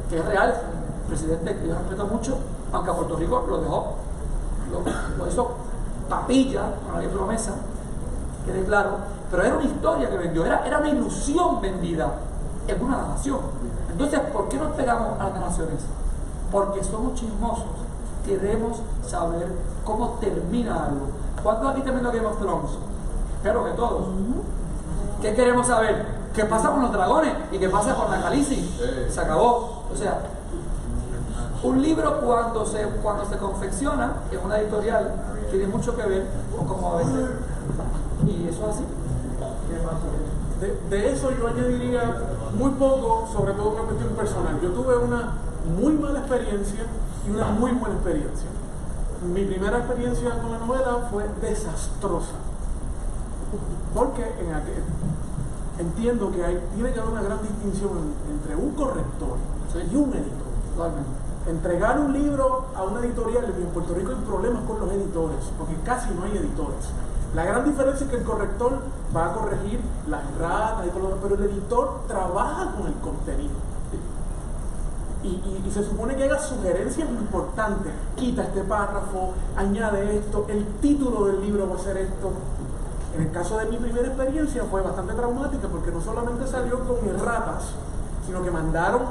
que es real, el presidente que yo respeto mucho, aunque a Puerto Rico lo dejó, lo hizo papilla, no había promesa, quede claro, pero era una historia que vendió, era una ilusión vendida en una narración. Entonces, ¿por qué nos pegamos a las narraciones? Porque somos chismosos, queremos saber cómo termina algo. ¿Cuántos aquí terminó Game of Thrones? Espero que todos. ¿Qué queremos saber? ¿Qué pasa con los dragones? ¿Y qué pasa con la Khaleesi? Se acabó. O sea, un libro cuando se confecciona en una editorial tiene mucho que ver con cómo va a vender. Y eso es así. De eso yo añadiría muy poco, sobre todo una cuestión personal. Yo tuve una muy mala experiencia y una muy buena experiencia. Mi primera experiencia con la novela fue desastrosa. porque entiendo que tiene que haber una gran distinción entre un corrector y un editor. Entregar un libro a una editorial, en Puerto Rico hay problemas con los editores, porque casi no hay editores. La gran diferencia es que el corrector va a corregir las ratas y todo lo demás, pero el editor trabaja con el contenido. Y se supone que haga sugerencias importantes. Quita este párrafo, añade esto, el título del libro va a ser esto. En el caso de mi primera experiencia fue bastante traumática porque no solamente salió con erratas, sino que mandaron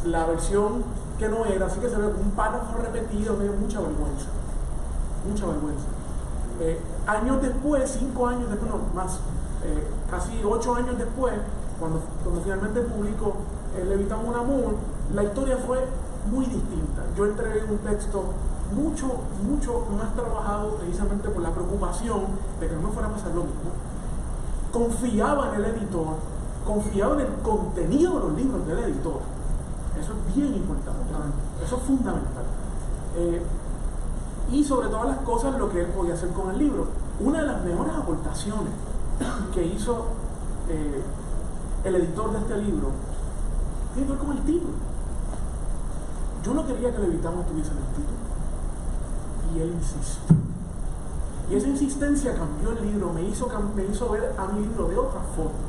la versión que no era, así que se ve un párrafo repetido, me dio mucha vergüenza. Mucha vergüenza. Años después, 5 años después, no más, casi 8 años después, cuando finalmente publicó Levitamos un amor, la historia fue muy distinta. Yo entregué un texto mucho más trabajado precisamente por la preocupación de que no fuera a pasar lo mismo. Confiaba en el editor, confiaba en el contenido de los libros del editor. Eso es bien importante, eso es fundamental. Y sobre todas las cosas lo que él podía hacer con el libro. Una de las mejores aportaciones que hizo el editor de este libro tiene que ver con el título. Yo no quería que Levitamos estuviese en el título. Y él insistió. Y esa insistencia cambió el libro, me hizo ver a mi libro de otra forma.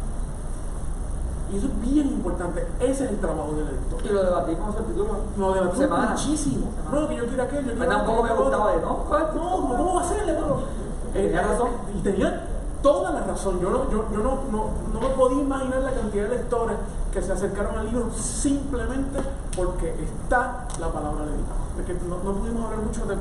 Y eso es bien importante. Ese es el trabajo del editor. Y lo debatimos el título. Lo debatimos muchísimo. No, que yo quiero aquello. Tampoco me gustaba de no. ¿Cómo va a ser? Tenía razón. Y tenía toda la razón. Yo no me podía imaginar la cantidad de lectores que se acercaron al libro simplemente porque está la palabra Levitamos. Porque no pudimos hablar mucho del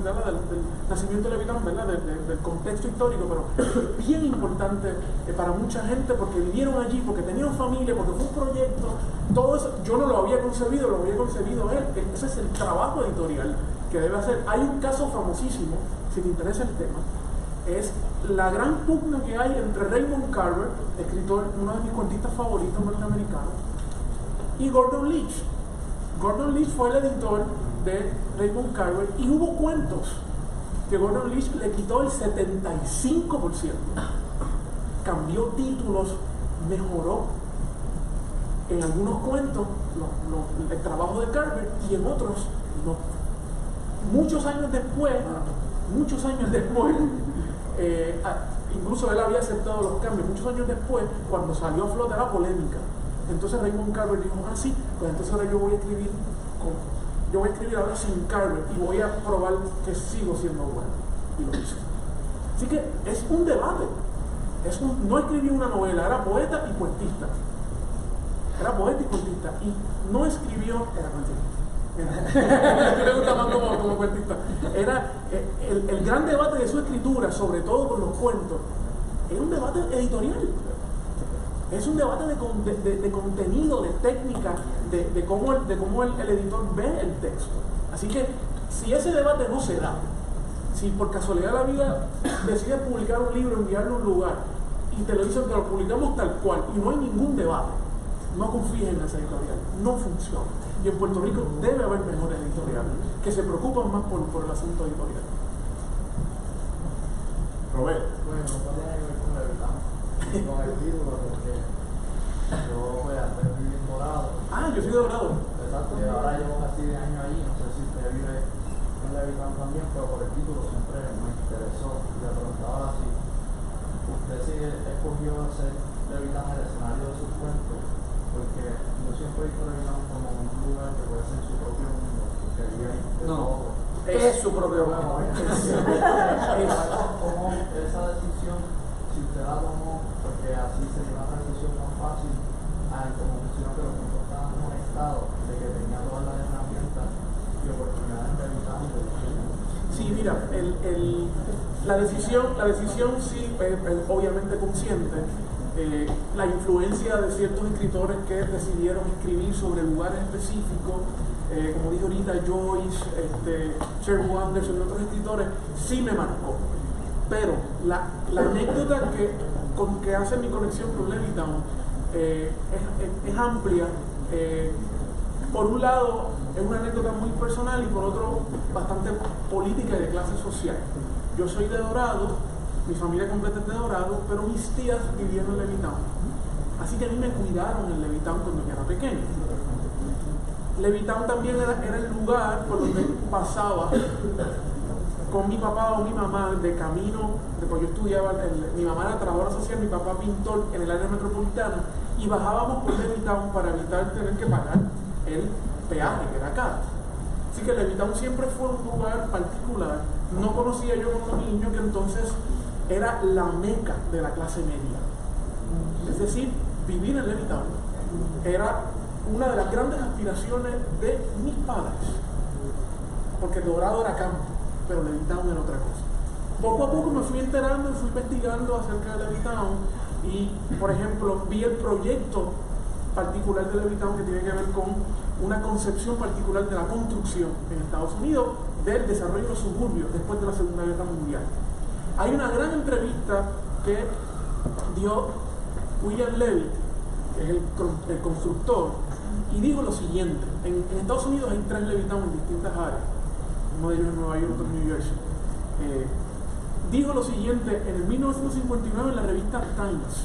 nacimiento de Levitamos, ¿verdad? Del contexto histórico, pero es bien importante para mucha gente porque vivieron allí, porque tenían familia, porque fue un proyecto. Todo eso yo no lo había concebido, lo había concebido él. Ese es el trabajo editorial que debe hacer. Hay un caso famosísimo, si te interesa el tema, es la gran pugna que hay entre Raymond Carver, escritor, uno de mis cuentistas favoritos norteamericanos, y Gordon Leach. Gordon Leach fue el editor de Raymond Carver y hubo cuentos que Gordon Leach le quitó el 75%. Cambió títulos, mejoró en algunos cuentos el trabajo de Carver y en otros no. Muchos años después, incluso él había aceptado los cambios. Muchos años después, cuando salió a flote la polémica, entonces Raymond Carver dijo, sí, pues entonces ahora yo voy a escribir ahora sin Carver y voy a probar que sigo siendo bueno. Y lo hizo. Así que es un debate. No escribió una novela, era poeta y cuentista. Y no escribió, me gusta más como cuentista. Era el gran debate de su escritura, sobre todo con los cuentos, era un debate editorial. Es un debate de contenido, de técnica, de cómo el editor ve el texto. Así que si ese debate no se da, si por casualidad la vida decides publicar un libro, enviarlo a un lugar y te lo dicen que lo publicamos tal cual y no hay ningún debate, no confíes en esa editorial, no funciona. Y en Puerto Rico debe haber mejores editoriales que se preocupan más por el asunto editorial. Robert. Bueno, no tiene que ver con con el título, porque yo pues antes viví en Dorado. Yo soy de Dorado. Exacto, y ahora llevo casi 10 años allí, no sé si usted vive en Levitamos también, pero por el título siempre me interesó. Y le preguntaba si usted sí escogió hacer Levitamos el escenario de sus cuentos, porque yo siempre he visto Levitamos como un lugar que puede ser su propio mundo, porque vive ahí de todo. Es su propio mundo. ¿Cómo esa decisión, si usted la tomó, porque así sería una transición más fácil como mencionó que los cuentos estaban conectados, de que tenía todas las herramientas y oportunidades de evitar? Sí, mira, la decisión sí, obviamente consciente. La influencia de ciertos escritores que decidieron escribir sobre lugares específicos, como dije ahorita, Joyce, Sherwood Anderson y otros escritores, sí me marcó. Pero la anécdota que hace mi conexión con Levitamos es amplia. Por un lado, es una anécdota muy personal y por otro, bastante política y de clase social. Yo soy de Dorado Mi familia completa es de Dorado, pero mis tías vivían en Levittown. Así que a mí me cuidaron en Levittown cuando yo era pequeño. Levittown también era el lugar por donde pasaba con mi papá o mi mamá de camino, después yo estudiaba, mi mamá era trabajadora social, mi papá pintor en el área metropolitana, y bajábamos por Levittown para evitar tener que pagar el peaje, que era caro. Así que Levittown siempre fue un lugar particular. No conocía yo como niño que entonces era la meca de la clase media. Es decir, vivir en Levittown era una de las grandes aspiraciones de mis padres, porque Dorado era campo, pero Levittown era otra cosa. Poco a poco me fui enterando y fui investigando acerca de Levittown y, por ejemplo, vi el proyecto particular de Levittown que tiene que ver con una concepción particular de la construcción en Estados Unidos del desarrollo de los suburbios después de la Segunda Guerra Mundial. Hay una gran entrevista que dio William Levitt, que es el constructor, y dijo lo siguiente: en Estados Unidos hay 3 Levittown en distintas áreas, uno de ellos en Nueva York, otro en New Jersey. Dijo lo siguiente en el 1959 en la revista Times.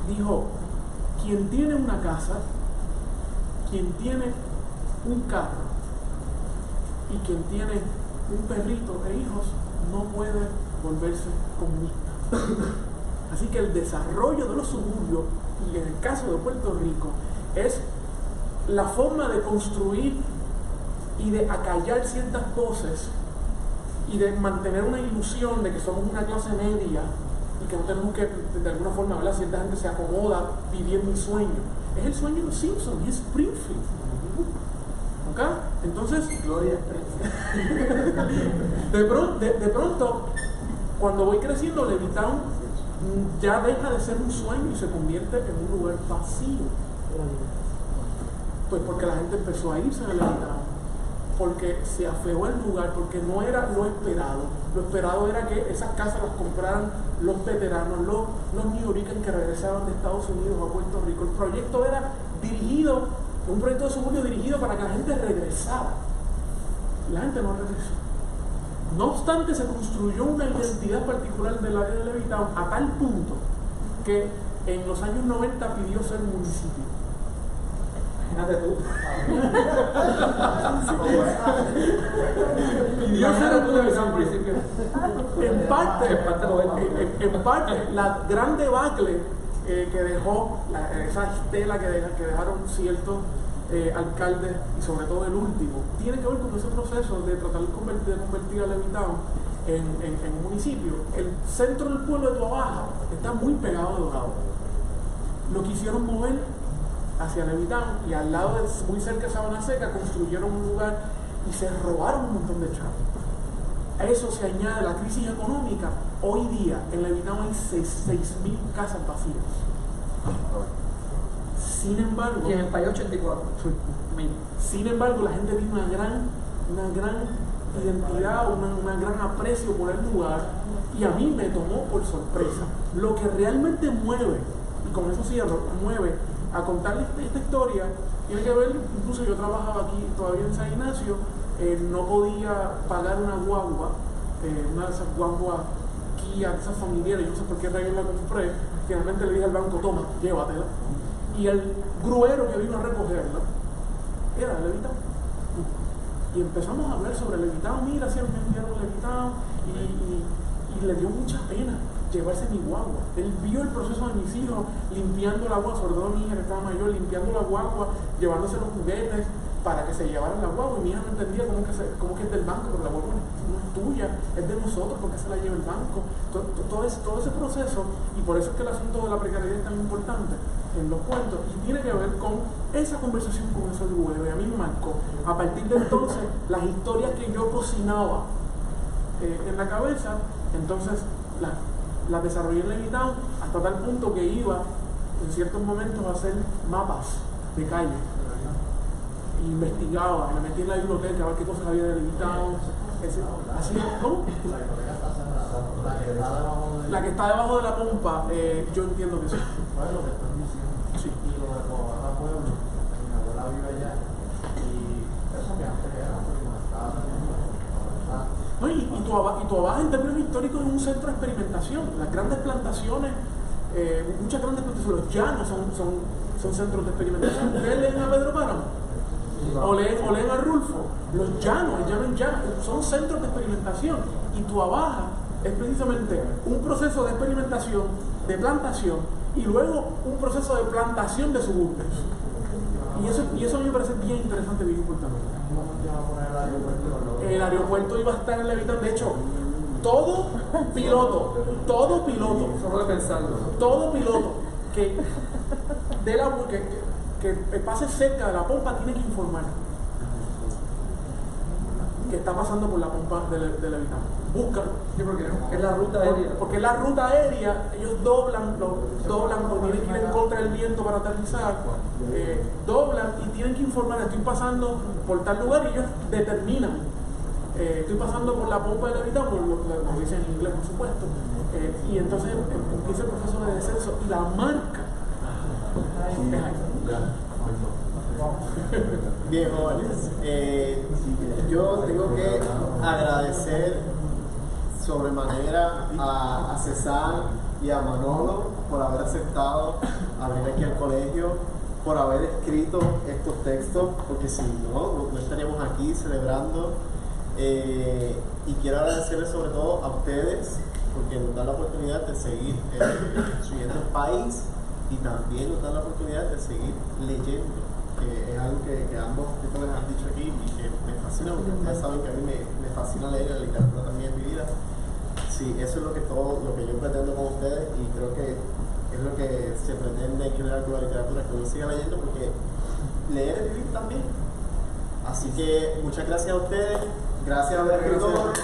Dijo: quien tiene una casa, quien tiene un carro y quien tiene un perrito e hijos no puede volverse comunista. Así que el desarrollo de los suburbios, y en el caso de Puerto Rico, es la forma de construir y de acallar ciertas voces y de mantener una ilusión de que somos una clase media y que no tenemos que, de alguna forma, ¿verdad? Cierta gente se acomoda viviendo un sueño. Es el sueño de los Simpsons, es Springfield. ¿Ok? Entonces, de pronto, cuando voy creciendo, Levittown ya deja de ser un sueño y se convierte en un lugar vacío. Pues porque la gente empezó a irse de Levittown, porque se afeó el lugar, porque no era lo esperado. Lo esperado era que esas casas las compraran los veteranos, los newyoricans que regresaban de Estados Unidos a Puerto Rico. El proyecto era dirigido, un proyecto de suburbio dirigido para que la gente regresara. Y la gente no regresó. No obstante, se construyó una identidad particular del área de Levittown a tal punto que en los años 90 pidió ser municipio. Imagínate tú. Pidió ser municipio. En parte, la gran debacle que dejó, esa estela que dejaron ciertos alcaldes, y sobre todo el último, tiene que ver con ese proceso de tratar de convertir a Levittown en un municipio. El centro del pueblo de Toabaja está muy pegado a Dorado. Lo quisieron mover hacia Levittown y al lado, muy cerca de Sabana Seca, construyeron un lugar y se robaron un montón de chavos. A eso se añade la crisis económica. Hoy día en Levittown hay 6.000 casas vacías. Sin embargo, y en el país 84. Sin embargo, la gente tiene una gran identidad, una gran aprecio por el lugar, y a mí me tomó por sorpresa. Lo que realmente mueve, y con eso cierro, mueve a contarles esta historia, tiene que ver, incluso yo trabajaba aquí todavía en San Ignacio, no podía pagar una guagua, una de esas guaguas Kia, de esas familiares, yo no sé por qué rayos la compré, finalmente le dije al banco: toma, llévatela. Y el gruero que vino a recogerla era de Levittown. Y empezamos a hablar sobre Levittown. Mira, si me enviaron Levittown, y le dio mucha pena llevarse mi guagua. Él vio el proceso de mis hijos limpiando la guagua, sobre todo mi hija que estaba mayor, limpiando la guagua, llevándose los juguetes para que se llevaran la guagua, y mi hija no entendía cómo que es del banco, pero la guagua no es tuya, es de nosotros, porque se la lleva el banco. Todo ese proceso, y por eso es que el asunto de la precariedad es tan importante en los cuentos, y tiene que ver con esa conversación con ese gruero, y a mí me marcó. A partir de entonces, las historias que yo cocinaba en la cabeza, entonces las desarrollé en Levittown hasta tal punto que iba en ciertos momentos a hacer mapas de calle. Investigaba, me metí en la biblioteca a ver qué cosas había de Levittown. Así, ¿cómo? La que está debajo de la pompa, yo entiendo que sí. ¿Sabes lo que están diciendo? Sí. Y lo de Toabaja Pueblo, mi abuela vive allá, y eso que antes era, porque cuando estaba también, ¿no? Y Tuabaja en términos históricos es un centro de experimentación. Las grandes plantaciones, muchas grandes plantaciones, los llanos son centros de experimentación. ¿Ustedes leen a Pedro Páramo? O leen a Rulfo. Los llanos, el llano en llano, son centros de experimentación. Y Tuabaja es precisamente un proceso de experimentación, de plantación, y luego un proceso de plantación de suburbios. Y eso a mí me parece bien interesante, bien importante. El aeropuerto iba a estar en Levitán. De hecho, todo piloto que pase cerca de la pompa tiene que informar que está pasando por la pompa de Levitán. Búscalo. Sí, porque es la ruta aérea. Porque es la ruta aérea, ellos doblan porque tienen que ir en contra del viento para aterrizar, doblan y tienen que informar, estoy pasando por tal lugar, y ellos determinan, estoy pasando por la pompa de Levitán, lo dicen en inglés por supuesto, y entonces empieza el proceso de descenso y la marca es ahí. Bien, jóvenes, yo tengo que agradecer sobremanera a César y a Manolo por haber aceptado abrir aquí el colegio, por haber escrito estos textos, porque si no estaríamos aquí celebrando. Y quiero agradecerles sobre todo a ustedes porque nos dan la oportunidad de seguir construyendo el país, y también nos dan la oportunidad de seguir leyendo, que es algo que ambos les han dicho aquí y que me fascina, porque ustedes saben que a mí me fascina leer, la literatura también es mi vida. Sí, eso es lo que yo pretendo con ustedes, y creo que es lo que se pretende en general con la literatura, que uno siga leyendo, porque leer es vivir también. Así que muchas gracias a ustedes, gracias a los escritores.